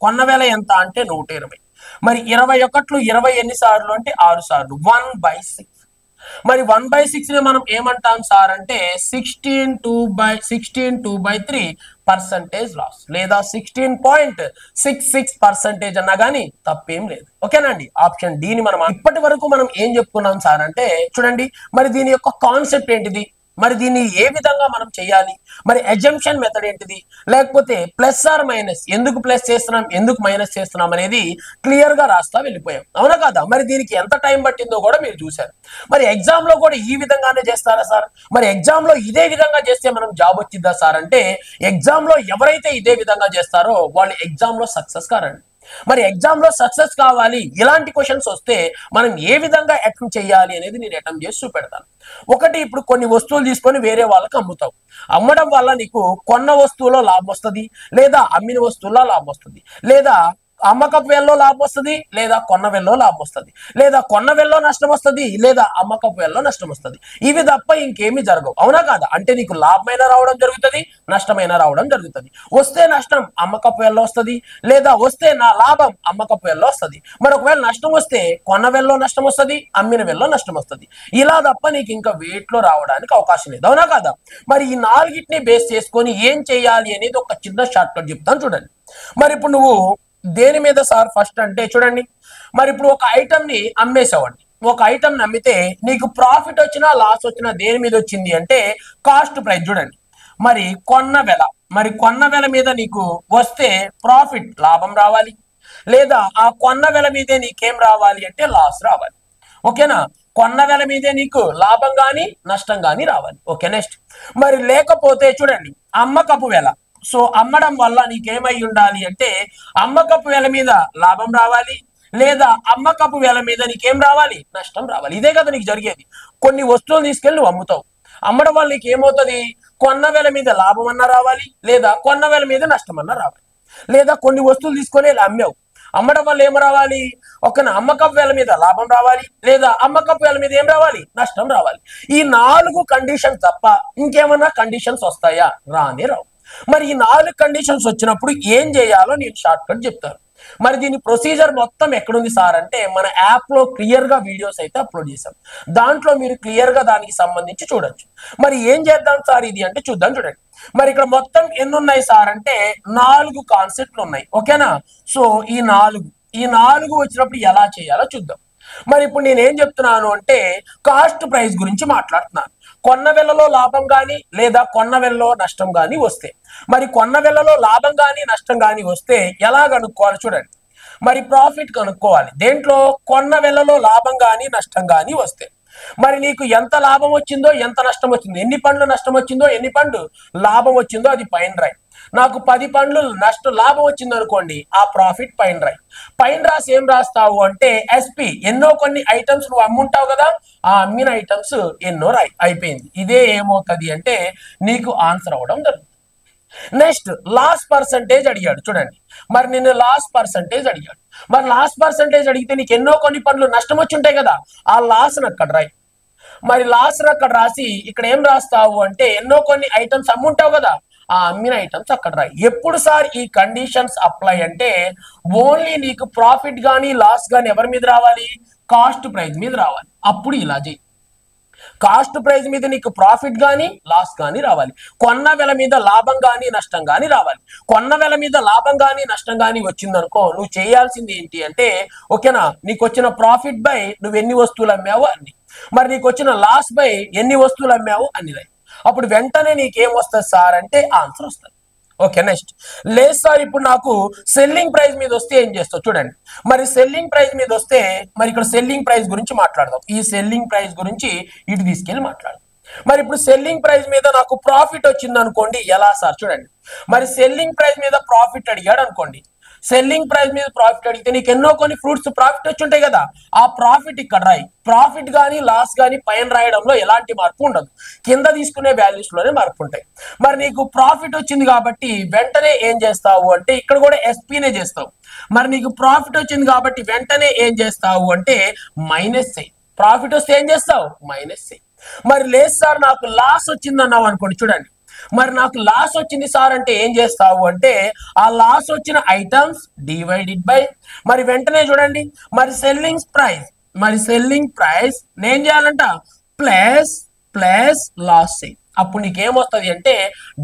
కొన్న వెల ఎంత అంటే 120. మరి 21లో 20 ఎన్ని సార్లు అంటే 6 సార్లు, 1/6. మరి 1/6 ని మనం ఏమంటాం సార్ అంటే 16.2/3 లాస్ లేదా 16.66% అన్నా కానీ తప్పేం లేదు. ఓకేనండి, ఆప్షన్ డి ని మనం ఇప్పటి వరకు మనం ఏం చెప్పుకున్నాం సార్ అంటే చూడండి, మరి దీని యొక్క కాన్సెప్ట్ ఏంటిది, మరి దీన్ని ఏ విధంగా మనం చేయాలి, మరి అజంప్షన్ మెథడ్ ఏంటిది, లేకపోతే ప్లస్ ఆర్ మైనస్, ఎందుకు ప్లస్ చేస్తున్నాం ఎందుకు మైనస్ చేస్తున్నాం అనేది క్లియర్ గా రాస్తా వెళ్ళిపోయాం, అవునా కదా. మరి దీనికి ఎంత టైం పట్టిందో కూడా మీరు చూశారు. మరి ఎగ్జామ్ లో కూడా ఈ విధంగానే చేస్తారా సార్, మరి ఎగ్జామ్ లో ఇదే విధంగా చేస్తే మనం జాబ్ వచ్చిద్దా సార్ అంటే ఎగ్జామ్ లో ఎవరైతే ఇదే విధంగా చేస్తారో వాళ్ళు ఎగ్జామ్ లో సక్సెస్ కారండి. మరి ఎగ్జామ్ లో సక్సెస్ కావాలి, ఇలాంటి క్వశ్చన్స్ వస్తే మనం ఏ విధంగా అటెంప్ట్ చేయాలి అనేది నేను అటెంప్ట్ చేసి చూపెడతాను. ఒకటి, ఇప్పుడు కొన్ని వస్తువులు తీసుకొని వేరే వాళ్ళకి అమ్ముతావు. అమ్మడం వల్ల నీకు కొన్న వస్తువులో లాభం వస్తుంది, లేదా అమ్మిన వస్తువుల్లో లాభం వస్తుంది, లేదా అమ్మకపు వేల్లో లాభం వస్తుంది, లేదా కొన్న వేల్లో లాభం వస్తుంది, లేదా కొన్న వేల్లో నష్టం వస్తుంది, లేదా అమ్మకపు వేల్లో నష్టం వస్తుంది. ఇవి తప్ప ఇంకేమీ జరగవు, అవునా కాదా. అంటే నీకు లాభమైన రావడం జరుగుతుంది, నష్టమైన రావడం జరుగుతుంది. వస్తే నష్టం అమ్మకపు వేల్లో వస్తుంది, లేదా వస్తే నా లాభం అమ్మకపు వేల్లో వస్తుంది. మరి ఒకవేళ నష్టం వస్తే కొన్న వేల్లో నష్టం వస్తుంది, అమ్మిన వేల్లో నష్టం వస్తుంది. ఇలా తప్ప నీకు ఇంకా వేట్లో రావడానికి అవకాశం లేదు, అవునా కాదా. మరి ఈ నాలుగిటిని బేస్ చేసుకొని ఏం చేయాలి అనేది ఒక చిన్న షార్ట్ కట్ చెప్తాను చూడండి. మరి ఇప్పుడు నువ్వు దేని మీద సార్ ఫస్ట్ అంటే చూడండి, మరి ఇప్పుడు ఒక ఐటమ్ ని అమ్మేసావండి. ఒక ఐటమ్ ని అమ్మితే నీకు ప్రాఫిట్ వచ్చినా లాస్ వచ్చినా దేని మీద వచ్చింది అంటే కాస్ట్ ప్రైస్. చూడండి, మరి కొన్న వెల, మరి కొన్న వెల మీద నీకు వస్తే ప్రాఫిట్ లాభం రావాలి, లేదా ఆ కొన్న వెల మీదే నీకేం రావాలి అంటే లాస్ రావాలి. ఓకేనా, కొన్న వెల మీదే నీకు లాభం గాని నష్టం గాని రావాలి. ఓకే, నెక్స్ట్, మరి లేకపోతే చూడండి అమ్మకపు వెల. సో అమ్మడం వల్ల నీకేమై ఉండాలి అంటే అమ్మకపు వేల మీద లాభం రావాలి, లేదా అమ్మకపు వేల మీద నీకేం రావాలి నష్టం రావాలి. ఇదే కదా నీకు జరిగేది. కొన్ని వస్తువులు తీసుకెళ్ళి నువ్వు అమ్ముతావు, అమ్మడం వల్ల నీకు ఏమవుతుంది, కొన్న వేల మీద లాభం అన్నా రావాలి, లేదా కొన్న వేల మీద నష్టం అన్నా రావాలి. లేదా కొన్ని వస్తువులు తీసుకొని ఇలా అమ్మావు, అమ్మడం వల్ల ఏం రావాలి, ఒక అమ్మకపు వేల మీద లాభం రావాలి, లేదా అమ్మకపు వేల మీద ఏం రావాలి నష్టం రావాలి. ఈ 4 కండిషన్స్ తప్ప ఇంకేమన్నా కండిషన్స్ వస్తాయా, రానే రావు. మరి ఈ 4 కండిషన్స్ వచ్చినప్పుడు ఏం చేయాలో నేను షార్ట్ కట్ చెప్తాను. మరి దీని ప్రొసీజర్ మొత్తం ఎక్కడుంది సార్ అంటే మన యాప్ లో క్లియర్ గా వీడియోస్ అయితే అప్లోడ్ చేశాం, దాంట్లో మీరు క్లియర్ గా దానికి సంబంధించి చూడొచ్చు. మరి ఏం చేద్దాం సార్ ఇది అంటే చూద్దాం చూడండి. మరి ఇక్కడ మొత్తం ఎన్ని ఉన్నాయి సార్ అంటే 4 కాన్సెప్ట్లు ఉన్నాయి. ఓకేనా, సో ఈ 4 వచ్చినప్పుడు ఎలా చేయాలో చూద్దాం. మరి ఇప్పుడు నేను ఏం చెప్తున్నాను అంటే కాస్ట్ ప్రైస్ గురించి మాట్లాడుతున్నాను. కొన్న వెలలో లాభం గాని లేదా కొన్న వెలలో నష్టం గాని వస్తే, మరి కొన్న వెలలో లాభం గాని నష్టం గాని వస్తే ఎలా కనుక్కోవాలి చూడండి. మరి ప్రాఫిట్ కనుక్కోవాలి దేంట్లో, కొన్న వెలలో లాభం గాని నష్టం గాని వస్తే. మరి నీకు ఎంత లాభం వచ్చిందో ఎంత నష్టం వచ్చిందో, ఎన్ని పండ్లు నష్టం వచ్చిందో ఎన్ని పండ్లు లాభం వచ్చిందో అది పైన రాయి. నాకు 10 పండ్లు లాభం వచ్చింది అనుకోండి, ఆ ప్రాఫిట్ పైన రాయి. పైన రాసి ఏం రాస్తావు అంటే ఎస్పి, ఎన్నో కొన్ని ఐటమ్స్ నువ్వు అమ్ముంటావు కదా, ఆ అమ్మిన ఐటమ్స్ ఎన్నో రాయి, అయిపోయింది. ఇదే ఏమవుతుంది అంటే నీకు ఆన్సర్ అవ్వడం జరుగుతుంది. నెక్స్ట్ లాస్ పర్సంటేజ్ అడిగాడు చూడండి. మరి నిన్ను లాస్ పర్సంటేజ్ అడిగాడు, మరి లాస్ పర్సంటేజ్ అడిగితే నీకు ఎన్నో కొన్ని పండ్లు నష్టం వచ్చి ఉంటాయి కదా, ఆ లాస్ అక్కడ రాయి. మరి లాస్ అక్కడ రాసి ఇక్కడ ఏం రాస్తావు అంటే ఎన్నో కొన్ని ఐటమ్స్ అమ్ముంటావు కదా, ఆ అమ్మిన ఐటమ్స్ అక్కడ రాయి. ఎప్పుడు సార్ ఈ కండిషన్స్ అప్లై అంటే ఓన్లీ నీకు ప్రాఫిట్ గానీ లాస్ గానీ ఎవరి మీద రావాలి, కాస్ట్ ప్రైస్ మీద రావాలి. అప్పుడు ఇలా చేయి, కాస్ట్ ప్రైస్ మీద నీకు ప్రాఫిట్ గానీ లాస్ గానీ రావాలి, కొన్న వెల మీద లాభం గానీ నష్టం గానీ రావాలి. కొన్న వెల మీద లాభం గానీ నష్టం గానీ వచ్చిందనుకో నువ్వు చేయాల్సింది ఏంటి అంటే ఓకేనా, నీకు వచ్చిన ప్రాఫిట్ బై నువ్వు ఎన్ని వస్తువులు అమ్మావు అన్ని, మరి నీకు వచ్చిన లాస్ బై ఎన్ని వస్తువులు అమ్మావు అన్ని రాయి. అప్పుడు వెంటనే నీకేం వస్తుంది సార్ అంటే ఆన్సర్ వస్తుంది. ఓకే, నెక్స్ట్, లేదు సార్ ఇప్పుడు నాకు సెల్లింగ్ ప్రైస్ మీద వస్తే ఏం చేస్తావు చూడండి. మరి సెల్లింగ్ ప్రైస్ మీద వస్తే మరి ఇక్కడ సెల్లింగ్ ప్రైస్ గురించి మాట్లాడదాం. ఈ సెల్లింగ్ ప్రైస్ గురించి ఇటు తీసుకెళ్ళి మాట్లాడదాం. మరి ఇప్పుడు సెల్లింగ్ ప్రైస్ మీద నాకు ప్రాఫిట్ వచ్చింది అనుకోండి, ఎలా సార్ చూడండి. మరి సెల్లింగ్ ప్రైస్ మీద ప్రాఫిట్ అడిగాడు అనుకోండి, సెల్లింగ్ ప్రైస్ మీద ప్రాఫిట్ అడిగితే నీకు ఎన్నో కొన్ని ఫ్రూట్స్ ప్రాఫిట్ వచ్చి ఉంటాయి కదా, ఆ ప్రాఫిట్ ఇక్కడ రాయి. ప్రాఫిట్ గానీ లాస్ గానీ పైన రాయడంలో ఎలాంటి మార్పు ఉండదు, కింద తీసుకునే వాల్యూస్ లోనే మార్పు ఉంటాయి. మరి నీకు ప్రాఫిట్ వచ్చింది కాబట్టి వెంటనే ఏం చేస్తావు అంటే ఇక్కడ కూడా ఎస్పీనే చేస్తావు. మరి నీకు ప్రాఫిట్ వచ్చింది కాబట్టి వెంటనే ఏం చేస్తావు అంటే మైనస్ చేయి. ప్రాఫిట్ వస్తే ఏం చేస్తావు మైనస్ చేయి. మరి లేదు సార్ నాకు లాస్ వచ్చింది అన్నావు అనుకోండి చూడండి, మరి నాకు లాస్ వచ్చింది సార్ అంటే ఏం చేస్తావు అంటే ఆ లాస్ వచ్చిన ఐటమ్స్ డివైడెడ్ బై, మరి వెంటనే చూడండి మరి సెల్లింగ్ ప్రైస్ మరి సెల్లింగ్ ప్రైస్ నేను చేయాలంట ప్లస్ ప్లస్ లాస్ చేయి. అప్పుడు నీకేమొస్తుంది అంటే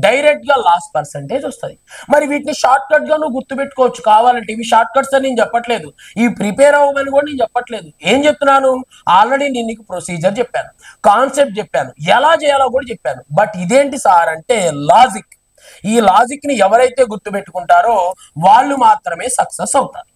డైరెక్ట్ గా లాస్ పర్సంటేజ్ వస్తుంది. మరి వీటిని షార్ట్ కట్ గా నువ్వు గుర్తుపెట్టుకోవచ్చు కావాలంటే. ఇవి షార్ట్ కట్స్ అని నేను చెప్పట్లేదు, ఇవి ప్రిపేర్ అవ్వమని కూడా నేను చెప్పట్లేదు. ఏం చెప్తున్నాను, ఆల్రెడీ నేను నీకు ప్రొసీజర్ చెప్పాను, కాన్సెప్ట్ చెప్పాను, ఎలా చేయాలో కూడా చెప్పాను. బట్ ఇదేంటి సార్ అంటే లాజిక్. ఈ లాజిక్ ని ఎవరైతే గుర్తుపెట్టుకుంటారో వాళ్ళు మాత్రమే సక్సెస్ అవుతారు.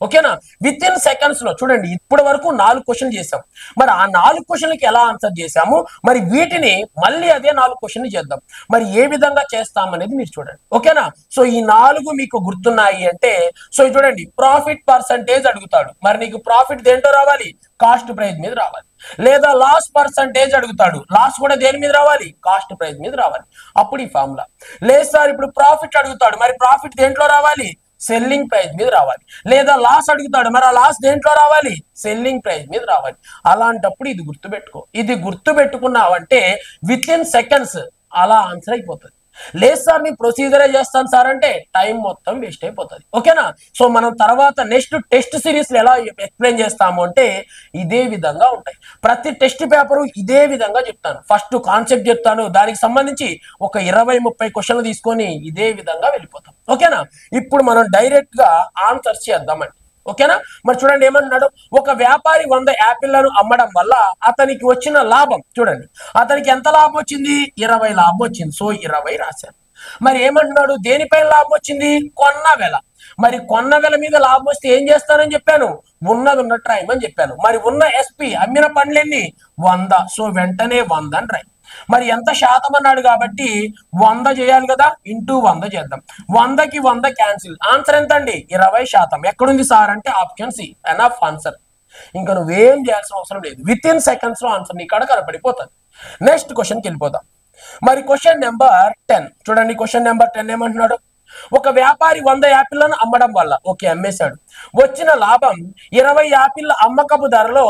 ఓకేనా? విత్ ఇన్ సెకండ్స్ లో చూడండి, ఇప్పటి వరకు 4 క్వశ్చన్లు చేసాం. మరి ఆ 4 క్వశ్చన్లకి ఎలా ఆన్సర్ చేసాము, మరి వీటిని మళ్ళీ అదే 4 క్వశ్చన్లు చేద్దాం. మరి ఏ విధంగా చేస్తాం అనేది మీరు చూడండి. ఓకేనా? సో ఈ 4 మీకు గుర్తున్నాయి అంటే, సో చూడండి, ప్రాఫిట్ పర్సంటేజ్ అడుగుతాడు. మరి నీకు ప్రాఫిట్ దేంట్లో రావాలి, కాస్ట్ ప్రైస్ మీద రావాలి. లేదా లాస్ పర్సంటేజ్ అడుగుతాడు, లాస్ కూడా దేని మీద రావాలి, కాస్ట్ ప్రైస్ మీద రావాలి. అప్పుడు ఈ ఫార్ములా. లేదు సార్ ఇప్పుడు ప్రాఫిట్ అడుగుతాడు, మరి ప్రాఫిట్ దేంట్లో రావాలి, సెల్లింగ్ ప్రైస్ మీద రావాలి. లేదా లాస్ అడుగుతాడు, మరి ఆ లాస్ దేంట్లో రావాలి, సెల్లింగ్ ప్రైస్ మీద రావాలి. అలాంటప్పుడు ఇది గుర్తుపెట్టుకో. ఇది గుర్తుపెట్టుకున్నావంటే విత్ ఇన్ సెకండ్స్ అలా ఆన్సర్ అయిపోతుంది. లేదు సార్ నేను ప్రొసీజరే చేస్తాను సార్ అంటే టైం మొత్తం వేస్ట్ అయిపోతుంది. ఓకేనా? సో మనం తర్వాత నెక్స్ట్ టెస్ట్ సిరీస్ ఎలా ఎక్స్ప్లెయిన్ చేస్తాము అంటే ఇదే విధంగా ఉంటాయి. ప్రతి టెస్ట్ పేపరు ఇదే విధంగా చెప్తాను. ఫస్ట్ కాన్సెప్ట్ చెప్తాను, దానికి సంబంధించి ఒక 20-30 క్వశ్చన్లు తీసుకొని ఇదే విధంగా వెళ్ళిపోతాం. ఓకేనా? ఇప్పుడు మనం డైరెక్ట్ గా ఆన్సర్స్ చేద్దామండి. ఓకేనా? మరి చూడండి ఏమంటున్నాడు, ఒక వ్యాపారి 100 యాపిళ్లను అమ్మడం వల్ల అతనికి వచ్చిన లాభం చూడండి, అతనికి ఎంత లాభం వచ్చింది, 20 లాభం వచ్చింది. సో 20 రాశాను. మరి ఏమంటున్నాడు, దేనిపైన లాభం వచ్చింది, కొన్న వెల. మరి కొన్న వెల మీద లాభం వస్తే ఏం చేస్తానని చెప్పాను, ఉన్నది ఉన్నట్టు రాయమని చెప్పాను. మరి ఉన్న ఎస్పి అమ్మిన పండ్లెన్ని 100. సో వెంటనే 100 అని రాయి. మరి ఎంత శాతం అన్నాడు కాబట్టి 100 చేయాలి కదా, ఇంటూ 100 చేద్దాం. 100కి 100 క్యాన్సిల్. ఆన్సర్ ఎంత అండి, 20%. ఎక్కడుంది సార్ అంటే ఆప్షన్ సి, ఎనఫ్ ఆన్సర్. ఇంకా నువ్వేం చేయాల్సిన అవసరం లేదు, విత్ ఇన్ సెకండ్స్ లో ఆన్సర్ నీ కాడ కనపడిపోతుంది. నెక్స్ట్ క్వశ్చన్కి వెళ్ళిపోతాం. మరి క్వశ్చన్ నెంబర్ 10 చూడండి. క్వశ్చన్ నెంబర్ 10 ఏమంటున్నాడు, ఒక వ్యాపారి 100 యాపిళ్లను అమ్మడం వల్ల, ఓకే అమ్మేశాడు, వచ్చిన లాభం 20 యాపిళ్ల అమ్మకపు ధరలో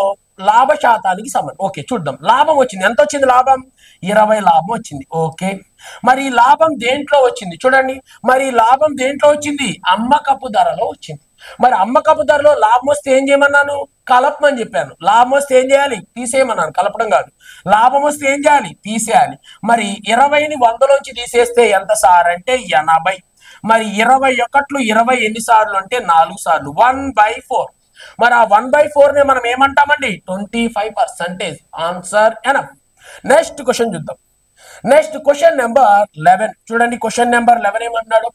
లాభ శాతానికి సమానం. ఓకే చూద్దాం, లాభం వచ్చింది, ఎంత వచ్చింది లాభం, 20 లాభం వచ్చింది. ఓకే మరి ఈ లాభం దేంట్లో వచ్చింది చూడండి, మరి ఈ లాభం దేంట్లో వచ్చింది, అమ్మకపు ధరలో వచ్చింది. మరి అమ్మకపు ధరలో లాభం వస్తే ఏం చేయమన్నాను, కలపమని చెప్పాను. లాభం వస్తే ఏం చేయాలి, తీసేయమన్నాను, కలపడం కాదు. లాభం వస్తే ఏం చేయాలి, తీసేయాలి. మరి 20ని 100లోంచి తీసేస్తే ఎంత సార్ అంటే 80. మరి 21 20 ఎన్నిసార్లు అంటే 4 సార్లు, 1/4. మరి ఆ 1/4 ని మనం ఏమంటామండి, 25%. Answer enough. నెక్స్ట్ క్వశ్చన్ చూద్దాం. నెక్స్ట్ క్వశ్చన్ నెంబర్ 11 చూడండి. క్వశ్చన్ నెంబర్ 11 ఏమంటున్నాడు,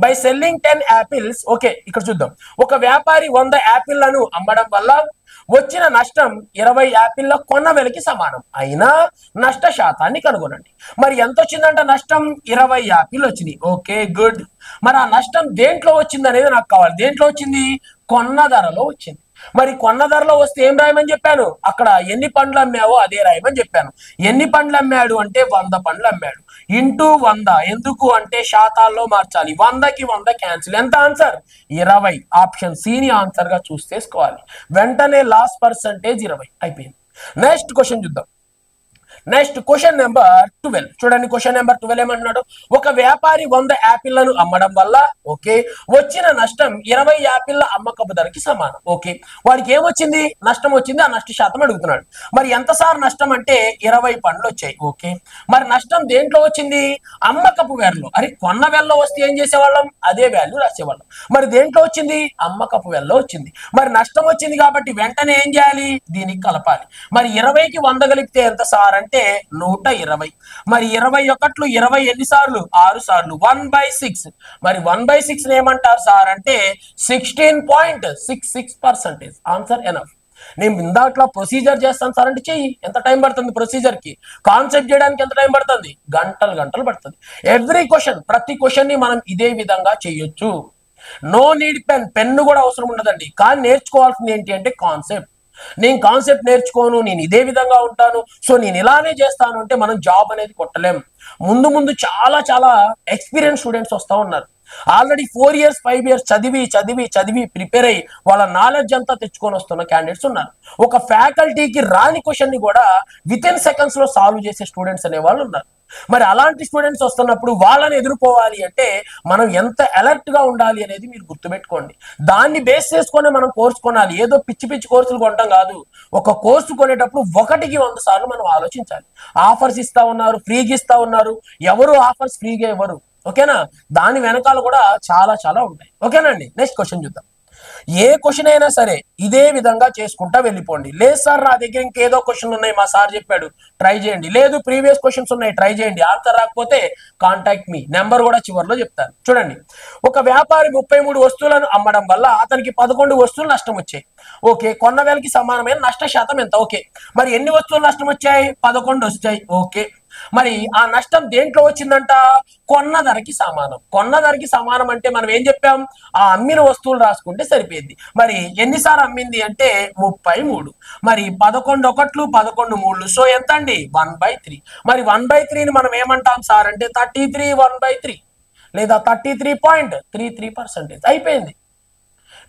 బై సెల్లింగ్ 10 యాపిల్స్. ఓకే ఇక్కడ చూద్దాం, ఒక వ్యాపారి 100 యాపిళ్లను అమ్మడం వల్ల వచ్చిన నష్టం 20 యాపిళ్ల కొన్న వెలకి సమానం అయినా నష్ట శాతాన్ని కనుగొనండి. మరి ఎంత వచ్చిందంట నష్టం, 20 యాపిల్ వచ్చింది. Okay good. మరి ఆ నష్టం దేంట్లో వచ్చింది అనేది నాకు కావాలి. దేంట్లో వచ్చింది, కొన్న ధరలో వచ్చింది. మరి కొన్న ధరలో వస్తే ఏం రాయమని చెప్పాను, అక్కడ ఎన్ని పండ్లు అమ్మావో అదే రాయమని చెప్పాను. ఎన్ని పండ్లు అమ్మాడు అంటే 100 పండ్లు అమ్మాడు. ఇంటూ 100 ఎందుకు అంటే శాతాల్లో మార్చాలి. 100కి 100 క్యాన్సిల్. ఎంత ఆన్సర్ 20. ఆప్షన్ సిని ఆన్సర్ గా చూస్ చేసుకోవాలి. వెంటనే లాస్ పర్సంటేజ్ 20 అయిపోయింది. నెక్స్ట్ క్వశ్చన్ చూద్దాం. నెక్స్ట్ క్వశ్చన్ నెంబర్ 12 చూడండి. క్వశ్చన్ నెంబర్ 12 ఏమంటున్నాడు, ఒక వ్యాపారి 100 యాపిళ్లను అమ్మడం వల్ల ఓకే వచ్చిన నష్టం 20 యాపిళ్ల అమ్మకపు ధరకి సమానం. ఓకే వాడికి ఏమొచ్చింది, నష్టం వచ్చింది. ఆ నష్ట శాతం అడుగుతున్నాడు. మరి ఎంత సార్ నష్టం అంటే 20 పండ్లు వచ్చాయి. ఓకే మరి నష్టం దేంట్లో వచ్చింది, అమ్మకపు వేలలో. అరే కొన్న వేలలో వస్తే ఏం చేసేవాళ్ళం, అదే వాల్యూ రాసేవాళ్ళం. మరి దేంట్లో వచ్చింది, అమ్మకపు వేలలో వచ్చింది. మరి నష్టం వచ్చింది కాబట్టి వెంటనే ఏం చేయాలి, దీనికి కలపాలి. మరి 20కి 100 కలిపితే ఎంత సార్ అంటే 120. మరి 21 20 ఎన్నిసార్లు, 6 సార్లు, 1/6. మరి 1/6 ఏమంటారు సార్ అంటే 16.66%. Answer enough. నేను ఇందాట్లో ప్రొసీజర్ చేస్తాను సార్ అంటే చెయ్యి. ఎంత టైం పడుతుంది ప్రొసీజర్ కి, కాన్సెప్ట్ చేయడానికి ఎంత టైం పడుతుంది, గంటలు పడుతుంది. ఎవ్రీ క్వశ్చన్, ప్రతి క్వశ్చన్ ని మనం ఇదే విధంగా చేయొచ్చు. నో నీడ్ పెన్ను కూడా అవసరం ఉండదండి. కానీ నేర్చుకోవాల్సింది ఏంటి అంటే కాన్సెప్ట్. నేను కాన్సెప్ట్ నేర్చుకోను, నేను ఇదే విధంగా ఉంటాను, సో నేను ఇలానే చేస్తాను అంటే మనం జాబ్ అనేది కొట్టలేం. ముందు చాలా ఎక్స్పీరియన్స్ స్టూడెంట్స్ వస్తూ ఉన్నారు. ఆల్రెడీ 4 years 5 years చదివి ప్రిపేర్ అయ్యి వాళ్ళ నాలెడ్జ్ అంతా తెచ్చుకొని వస్తున్న క్యాండిడేట్స్ ఉన్నారు. ఒక ఫ్యాకల్టీకి రాని క్వశ్చన్ ని కూడా విత్ ఇన్ సెకండ్స్ లో సాల్వ్ చేసే స్టూడెంట్స్ అనే వాళ్ళు ఉన్నారు. మరి అలాంటి స్టూడెంట్స్ వస్తున్నప్పుడు వాళ్ళని ఎదుర్కోవాలి అంటే మనం ఎంత అలర్ట్ గా ఉండాలి అనేది మీరు గుర్తుపెట్టుకోండి. దాన్ని బేస్ చేసుకొని మనం కోర్సు కొనాలి. ఏదో పిచ్చి పిచ్చి కోర్సులు కొనటం కాదు. ఒక కోర్సు కొనేటప్పుడు 100 సార్లు మనం ఆలోచించాలి. ఆఫర్స్ ఇస్తా ఉన్నారు, ఫ్రీగా ఇస్తా ఉన్నారు. ఎవరు ఆఫర్స్ ఫ్రీగా ఇవ్వరు. ఓకేనా? దాని వెనకాల కూడా చాలా చాలా ఉంటాయి. ఓకేనండి? నెక్స్ట్ క్వశ్చన్ చూద్దాం. ఏ క్వశ్చన్ అయినా సరే ఇదే విధంగా చేసుకుంటా వెళ్ళిపోండి. లేదు సార్ నా దగ్గర ఇంకేదో క్వశ్చన్లు ఉన్నాయి, మా సార్ చెప్పాడు, ట్రై చేయండి. లేదు ప్రీవియస్ క్వశ్చన్స్ ఉన్నాయి, ట్రై చేయండి. ఆన్సర్ రాకపోతే కాంటాక్ట్ మీ, నెంబర్ కూడా చివరిలో చెప్తాను. చూడండి, ఒక వ్యాపారి 33 వస్తువులను అమ్మడం వల్ల అతనికి 11 వస్తువులు నష్టం వచ్చాయి. ఓకే, కొన్న వేలకి సమానమైన నష్ట శాతం ఎంత? ఓకే, మరి ఎన్ని వస్తువులు నష్టం వచ్చాయి? 11 వచ్చాయి. ఓకే, మరి ఆ నష్టం దేంట్లో వచ్చిందంట? కొన్న ధరకి సమానం. కొన్న ధరకి సమానం అంటే మనం ఏం చెప్పాం? ఆ అమ్మిన వస్తువులు రాసుకుంటే సరిపోయింది. మరి ఎన్నిసార్లు అమ్మింది అంటే 33. మరి 11 ఒకట్లు 11 మూడు, సో ఎంత అండి? 1/3. మరి 1/3ని మనం ఏమంటాం సార్ అంటే 33 1/3 లేదా 33.33%. అయిపోయింది.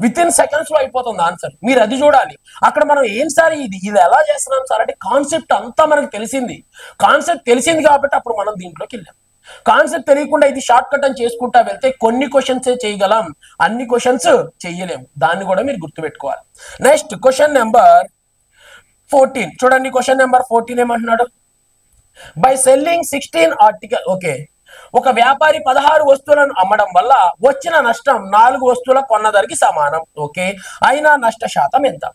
విత్ ఇన్ సెకండ్స్ లో అయిపోతుంది ఆన్సర్. మీరు అది చూడాలి. అక్కడ మనం ఏం సార్ ఇది ఎలా చేస్తున్నాం సార్ అంటే కాన్సెప్ట్ అంతా మనకు తెలిసింది. కాన్సెప్ట్ తెలిసింది కాబట్టి అప్పుడు మనం దీంట్లోకి వెళ్ళాం. కాన్సెప్ట్ తెలియకుండా ఇది షార్ట్ కట్ అని చేసుకుంటా వెళ్తే కొన్ని క్వశ్చన్స్ చేయగలం, అన్ని క్వశ్చన్స్ చెయ్యలేము. దాన్ని కూడా మీరు గుర్తుపెట్టుకోవాలి. నెక్స్ట్ క్వశ్చన్ నెంబర్ 14 చూడండి. క్వశ్చన్ నెంబర్ 14 ఏమంటున్నాడు? By selling 16 article. ఓకే, ఒక వ్యాపారి 16 వస్తువులను అమ్మడం వల్ల వచ్చిన నష్టం 4 వస్తువుల కొన్న ధరకి సమానం. ఓకే, అయినా నష్ట శాతం ఎంత?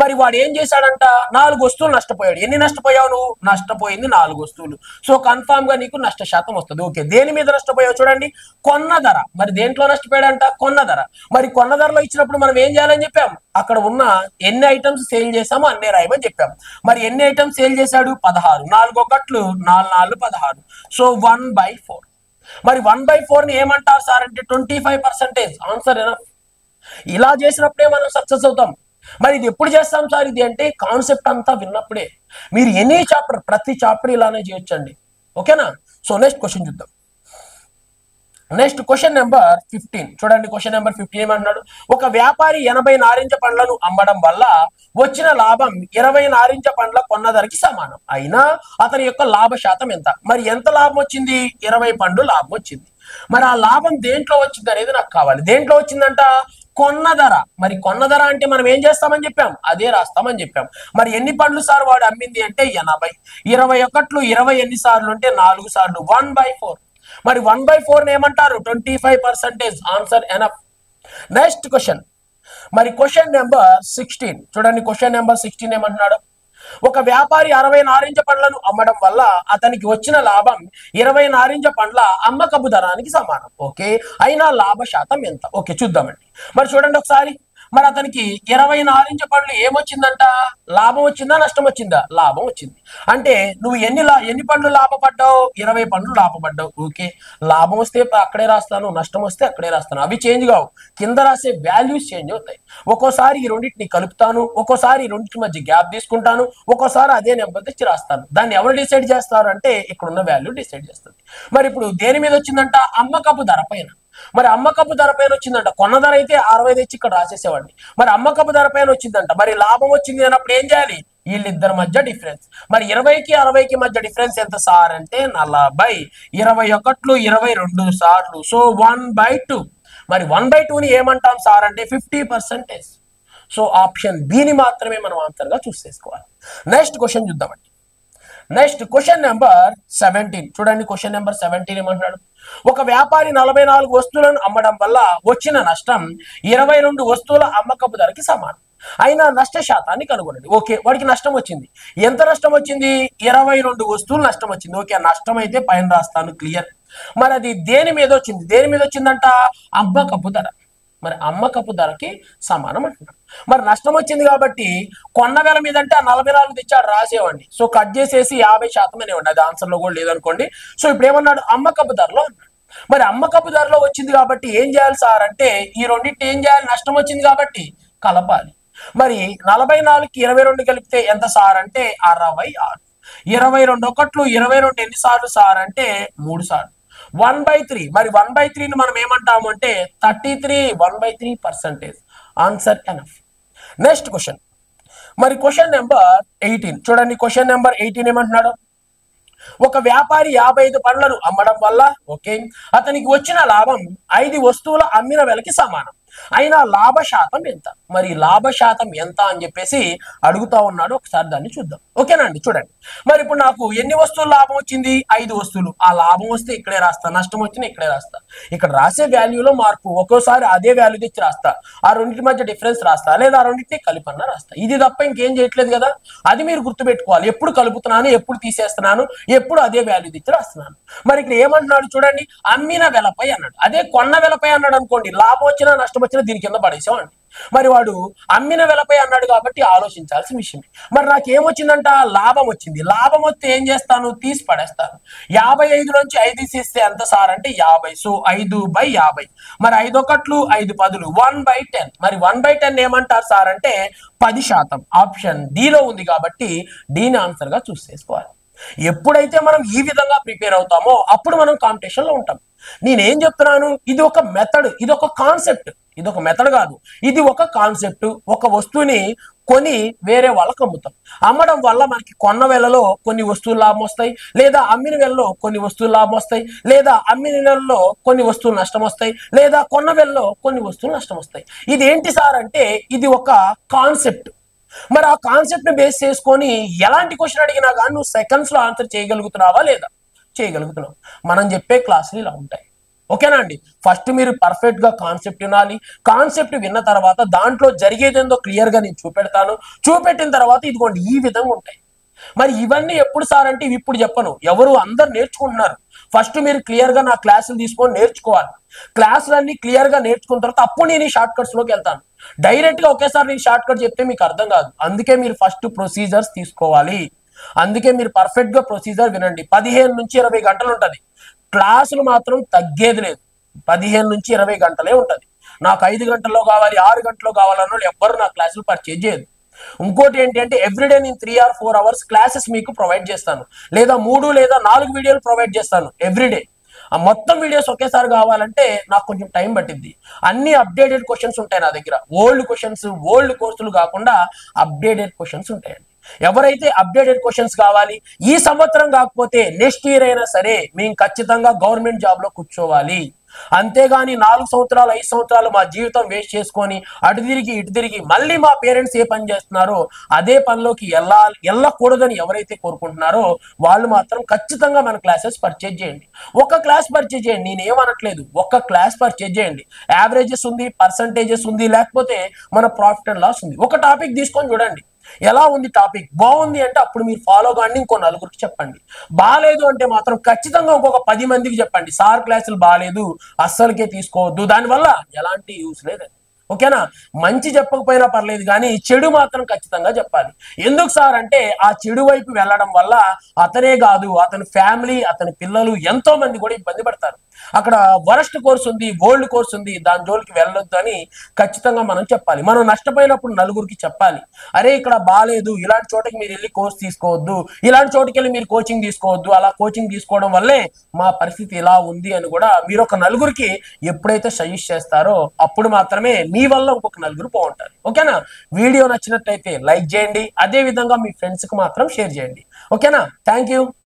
మరి వాడు ఏం చేశాడంట? 4 వస్తువులు నష్టపోయాడు. ఎన్ని నష్టపోయావు నువ్వు? నష్టపోయింది 4 వస్తువులు. సో కన్ఫామ్ గా నీకు నష్ట శాతం వస్తుంది. ఓకే, దేని మీద నష్టపోయావు? చూడండి, కొన్న ధర. మరి దేంట్లో నష్టపోయాడంట? కొన్న ధర. మరి కొన్న ధరలో ఇచ్చినప్పుడు మనం ఏం చేయాలని చెప్పాం? అక్కడ ఉన్న ఎన్ని ఐటమ్స్ సేల్ చేసామో అన్నే రాయమని చెప్పాం. మరి ఎన్ని ఐటమ్స్ సేల్ చేశాడు? 16. 4 ఒకట్లు 4 4 16, సో 1/4. మరి 1/4 ని ఏమంటారు సార్ అంటే 25%. Answer enough. ఇలా చేసినప్పుడే మనం సక్సెస్ అవుతాం. మరి ఇది ఎప్పుడు చేస్తాం సార్ ఇది అంటే కాన్సెప్ట్ అంతా విన్నప్పుడే. మీరు ఎనీ చాప్టర్, ప్రతి చాప్టర్ ఇలానే చేయొచ్చండి. ఓకేనా? సో నెక్స్ట్ క్వశ్చన్ చూద్దాం. నెక్స్ట్ క్వశ్చన్ నెంబర్ 15 చూడండి. క్వశ్చన్ నెంబర్ 15 ఏమంటున్నాడు? ఒక వ్యాపారి 80 నారింజ పండ్లను అమ్మడం వల్ల వచ్చిన లాభం 20 నారింజ పండ్ల కొన్న ధరకి సమానం. అయినా అతని యొక్క లాభ శాతం ఎంత? మరి ఎంత లాభం వచ్చింది? 20 పండ్లు లాభం వచ్చింది. మరి ఆ లాభం దేంట్లో వచ్చింది అనేది నాకు కావాలి. దేంట్లో వచ్చిందంట? కొన్న ధర. మరి కొన్న ధర అంటే మనం ఏం చేస్తామని చెప్పాం? అదే రాస్తామని చెప్పాం. మరి ఎన్ని పండ్లు సార్ వాడు అమ్మింది అంటే 80. 20 ఒకట్లు 20 ఎన్ని సార్లు అంటే 4 సార్లు, 1/4. మరి 1/4 ఏమంటారు? 25%. Answer enough. Next question. మరి క్వశ్చన్ నెంబర్ 16 చూడండి. క్వశ్చన్ నెంబర్ 16 ఏమంటున్నాడు? ఒక వ్యాపారి 60 నారింజ పండ్లను అమ్మడం వల్ల అతనికి వచ్చిన లాభం 20 నారింజ పండ్ల అమ్మకపు ధరానికి సమానం. ఓకే, అయినా లాభ శాతం ఎంత? ఓకే, చూద్దామండి. మరి చూడండి ఒకసారి. మరి అతనికి 20 నారింజ పండ్లు ఏమొచ్చిందంట? లాభం వచ్చిందా నష్టం వచ్చిందా? లాభం వచ్చింది. అంటే నువ్వు ఎన్ని పండ్లు లాభపడ్డావు? 20 పండ్లు లాభపడ్డావు. ఓకే, లాభం వస్తే అక్కడే రాస్తాను, నష్టం వస్తే అక్కడే రాస్తాను. అవి చేంజ్ కావు, కింద రాసే వాల్యూస్ చేంజ్ అవుతాయి. ఒక్కోసారి ఈ రెండింటిని కలుపుతాను, ఒక్కోసారి ఈ రెండింటి మధ్య గ్యాప్ తీసుకుంటాను, ఒక్కోసారి అదే నెంబర్ తెచ్చి రాస్తాను. దాన్ని ఎవరు డిసైడ్ చేస్తారు అంటే ఇక్కడ ఉన్న వాల్యూ డిసైడ్ చేస్తుంది. మరి ఇప్పుడు దేని మీద వచ్చిందంట? అమ్మకపు ధర పైన. మరి అమ్మకపు ధర పైన వచ్చిందంట. కొన్న ధర అయితే 60 తెచ్చి ఇక్కడ రాసేసేవాడిని. మరి అమ్మకపు ధర పైన వచ్చిందంట. మరి లాభం వచ్చింది అన్నప్పుడు ఏం చేయాలి? వీళ్ళిద్దరి మధ్య డిఫరెన్స్. మరి 20కి 60కి మధ్య డిఫరెన్స్ ఎంత సార్ అంటే 40. 20 ఒకట్లు 22 సార్లు, సో 1/2. మరి 1/2ని ఏమంటాం సార్ అంటే 50%. సో ఆప్షన్ బిని మాత్రమే మనం ఆన్సర్ గా చూస్ చేసుకోవాలి. నెక్స్ట్ క్వశ్చన్ చూద్దామండి. నెక్స్ట్ క్వశ్చన్ నెంబర్ 17 చూడండి. క్వశ్చన్ నెంబర్ 17 ఏమంటున్నాడు? ఒక వ్యాపారి 44 వస్తువులను అమ్మడం వల్ల వచ్చిన నష్టం 22 వస్తువుల అమ్మకపు ధరకి సమానం. అయినా నష్ట శాతాన్ని కనుగొనండి. ఓకే, వాడికి నష్టం వచ్చింది. ఎంత నష్టం వచ్చింది? 22 వస్తువులు నష్టం వచ్చింది. ఓకే, నష్టం అయితే పైన రాస్తాను, క్లియర్. మరి అది దేని మీద వచ్చింది? దేని మీద వచ్చిందంట? అమ్మకపు ధర. మరి అమ్మకపు ధరకి సమానం అంటున్నాడు. మరి నష్టం వచ్చింది కాబట్టి కొన్న వేల మీద అంటే 44 తెచ్చాడు రాసేవాడిని. సో కట్ చేసేసి 50% అనేవాడి. అది ఆన్సర్ లో కూడా లేదనుకోండి. సో ఇప్పుడు ఏమన్నాడు? అమ్మకపు ధరలో అన్నాడు. మరి అమ్మకపు ధరలో వచ్చింది కాబట్టి ఏం చేయాలి సార్ అంటే ఈ రెండింటిని ఏం చేయాలి? నష్టం వచ్చింది కాబట్టి కలపాలి. మరి 44కి 22 కలిపితే ఎంత సార్ అంటే 66. 22 ఒకట్లు 22 ఎన్ని సార్లు సార్ అంటే 3 సార్లు, 1/3. మరి 1/3ని మనం ఏమంటాము అంటే 33, 1/3%. Answer enough. Next question. మరి క్వశ్చన్ నెంబర్ 18 చూడండి. క్వశ్చన్ నెంబర్ 18 ఏమంటున్నాడు? ఒక వ్యాపారి 55 పండ్లను అమ్మడం వల్ల ఓకే అతనికి వచ్చిన లాభం 5 వస్తువుల అమ్మిన వెలకి సమానం. అయినా లాభ శాతం ఎంత? మరి లాభ శాతం ఎంత అని చెప్పేసి అడుగుతా ఉన్నాడు. ఒకసారి దాన్ని చూద్దాం. ఓకేనా అండి, చూడండి. మరి ఇప్పుడు నాకు ఎన్ని వస్తువులు లాభం వచ్చింది? 5 వస్తువులు. ఆ లాభం వస్తే ఇక్కడే రాస్తా, నష్టం వచ్చినా ఇక్కడే రాస్తా. ఇక్కడ రాసే వాల్యూలో మార్పు, ఒక్కోసారి అదే వాల్యూ తెచ్చి రాస్తా, ఆ రెండింటి మధ్య డిఫరెన్స్ రాస్తా, లేదా ఆ రెండింటిని కలిపన్నా రాస్తా. ఇది తప్ప ఇంకేం చేయట్లేదు కదా. అది మీరు గుర్తుపెట్టుకోవాలి. ఎప్పుడు కలుపుతున్నాను, ఎప్పుడు తీసేస్తున్నాను, ఎప్పుడు అదే వాల్యూ తెచ్చి రాస్తున్నాను. మరి ఇక్కడ ఏమంటున్నాడు చూడండి, అమ్మిన వెలపై అన్నాడు. అదే కొన్న వెలపై అన్నాడు అనుకోండి, లాభం వచ్చినా నష్టం వచ్చినా దీని కింద పడేసామండి. మరి వాడు అమ్మిన వెలపై అన్నాడు కాబట్టి ఆలోచించాల్సిన విషయమే. మరి నాకేమొచ్చిందంట? లాభం వచ్చింది. లాభం వస్తే ఏం చేస్తాను? తీసి పడేస్తాను. 55 నుంచి 5 తీసేస్తే ఎంత సార్ అంటే 50. సో 5/50. మరి 5 ఒకట్లు 5 పదులు 1/10. మరి 1/10 ఏమంటారు సార్ అంటే 10%. ఆప్షన్ డిలో ఉంది కాబట్టి దీని ఆన్సర్ గా చూస్ చేసుకోవాలి. ఎప్పుడైతే మనం ఈ విధంగా ప్రిపేర్ అవుతామో అప్పుడు మనం కాంపిటీషన్ లో ఉంటాం. నేనేం చెప్తున్నాను, ఇది ఒక మెథడ్, ఇది ఒక కాన్సెప్ట్. ఇది ఒక మెథడ్ కాదు, ఇది ఒక కాన్సెప్ట్. ఒక వస్తువుని కొని వేరే వాళ్ళకి అమ్ముతాం. అమ్మడం వల్ల మనకి కొన్న వేళలో కొన్ని వస్తువులు లాభం వస్తాయి, లేదా అమ్మిన వేళలో కొన్ని వస్తువులు లాభం వస్తాయి, లేదా అమ్మిన వేళలో కొన్ని వస్తువులు నష్టం వస్తాయి, లేదా కొన్న వేళలో కొన్ని వస్తువులు నష్టం వస్తాయి. ఇది ఏంటి సార్ అంటే ఇది ఒక కాన్సెప్ట్. మరి ఆ కాన్సెప్ట్ ని బేస్ చేసుకొని ఎలాంటి క్వశ్చన్ అడిగినా కానీ నువ్వు సెకండ్స్ లో ఆన్సర్ చేయగలుగుతున్నావా లేదా? చేయగలుగుతున్నావు. మనం చెప్పే క్లాసులు ఇలా ఉంటాయి. ఓకేనా అండి. ఫస్ట్ మీరు పర్ఫెక్ట్ గా కాన్సెప్ట్ వినాలి. కాన్సెప్ట్ విన్న తర్వాత దాంట్లో జరిగేదేందో క్లియర్ గా నేను చూపెడతాను. చూపెట్టిన తర్వాత ఇదిగోండి ఈ విధంగా ఉంటాయి. మరి ఇవన్నీ ఎప్పుడు సార్ అంటే ఇవి ఇప్పుడు చెప్పను, ఎవరు అందరు నేర్చుకుంటున్నారు. ఫస్ట్ మీరు క్లియర్ గా నా క్లాసులు తీసుకొని నేర్చుకోవాలి. క్లాసులన్నీ క్లియర్ గా నేర్చుకున్న తర్వాత అప్పుడు నేను ఈ షార్ట్ కట్స్ లోకి వెళ్తాను. డైరెక్ట్ గా ఒకేసారి నేను షార్ట్ కట్ చెప్తే మీకు అర్థం కాదు. అందుకే మీరు ఫస్ట్ ప్రొసీజర్స్ తీసుకోవాలి. అందుకే మీరు పర్ఫెక్ట్ గా ప్రొసీజర్ వినండి. 15 నుంచి 20 గంటలు ఉంటది. క్లాసులు మాత్రం తగ్గేది లేదు. 15 నుంచి 20 గంటలే ఉంటది. నాకు 5 గంటల్లో కావాలి, 6 గంటల్లో కావాలన్న వాళ్ళు ఎవ్వరు నా క్లాసులు పర్చేజ్ చేయదు. ఇంకోటి ఏంటి అంటే ఎవ్రీడే నేను 3 or 4 అవర్స్ క్లాసెస్ మీకు ప్రొవైడ్ చేస్తాను, లేదా 3 లేదా 4 వీడియోలు ప్రొవైడ్ చేస్తాను ఎవ్రీడే. ఆ మొత్తం వీడియోస్ ఒకేసారి కావాలంటే నాకు కొంచెం టైం పట్టింది. అన్ని అప్డేటెడ్ క్వశ్చన్స్ ఉంటాయి నా దగ్గర. ఓల్డ్ క్వశ్చన్స్, ఓల్డ్ కోర్సులు కాకుండా అప్డేటెడ్ క్వశ్చన్స్ ఉంటాయండి. ఎవరైతే అప్డేటెడ్ క్వశ్చన్స్ కావాలి, ఈ సంవత్సరం కాకపోతే నెక్స్ట్ ఇయర్ అయినా సరే మేము ఖచ్చితంగా గవర్నమెంట్ జాబ్ లో కూర్చోవాలి. అంతేగాని 4 సంవత్సరాలు 5 సంవత్సరాలు మా జీవితం వేస్ట్ చేసుకొని అటు తిరిగి ఇటు తిరిగి మళ్ళీ మా పేరెంట్స్ ఏ పని చేస్తున్నారో అదే పనిలోకి వెళ్ళకూడదని ఎవరైతే కోరుకుంటున్నారో వాళ్ళు మాత్రం ఖచ్చితంగా మన క్లాసెస్ పర్చేజ్ చేయండి. ఒక క్లాస్ పర్చేజ్ చేయండి, నేనేమనట్లేదు. ఒక క్లాస్ పర్చేజ్ చేయండి. యావరేజెస్ ఉంది, పర్సంటేజెస్ ఉంది, లేకపోతే మన ప్రాఫిట్ అండ్ లాస్ ఉంది. ఒక టాపిక్ తీసుకొని చూడండి. ఎలా ఉంది టాపిక్, బాగుంది అంటే అప్పుడు మీరు ఫాలో కాండి, ఇంకో నలుగురికి చెప్పండి. బాగాలేదు అంటే మాత్రం ఖచ్చితంగా ఇంకొక 10 మందికి చెప్పండి. సార్ క్లాసులు బాగాలేదు, అస్సలకే తీసుకోవద్దు, దానివల్ల ఎలాంటి యూస్ లేదు. ఓకేనా. మంచి చెప్పకపోయినా పర్లేదు కానీ చెడు మాత్రం ఖచ్చితంగా చెప్పాలి. ఎందుకు సార్ అంటే ఆ చెడు వైపు వెళ్ళడం వల్ల అతనే కాదు అతని ఫ్యామిలీ, అతని పిల్లలు ఎంతో మంది కూడా ఇబ్బంది పడతారు. అక్కడ వరస్ట్ కోర్స్ ఉంది, ఓల్డ్ కోర్స్ ఉంది, దాని జోలికి వెళ్ళొద్దు అని ఖచ్చితంగా మనం చెప్పాలి. మనం నష్టపోయినప్పుడు నలుగురికి చెప్పాలి, అరే ఇక్కడ బాగాలేదు, ఇలాంటి చోటకి మీరు వెళ్ళి కోర్స్ తీసుకోవద్దు, ఇలాంటి చోటుకి వెళ్ళి మీరు కోచింగ్ తీసుకోవద్దు, అలా కోచింగ్ తీసుకోవడం వల్లే మా పరిస్థితి ఇలా ఉంది అని కూడా మీరు ఒక నలుగురికి ఎప్పుడైతే సజెస్ట్ చేస్తారో అప్పుడు మాత్రమే మీ వల్ల ఇంకొక నలుగురు బాగుంటారు. ఓకేనా. వీడియో నచ్చినట్లయితే లైక్ చేయండి, అదే విధంగా మీ ఫ్రెండ్స్ కి మాత్రం షేర్ చేయండి. ఓకేనా. Thank you.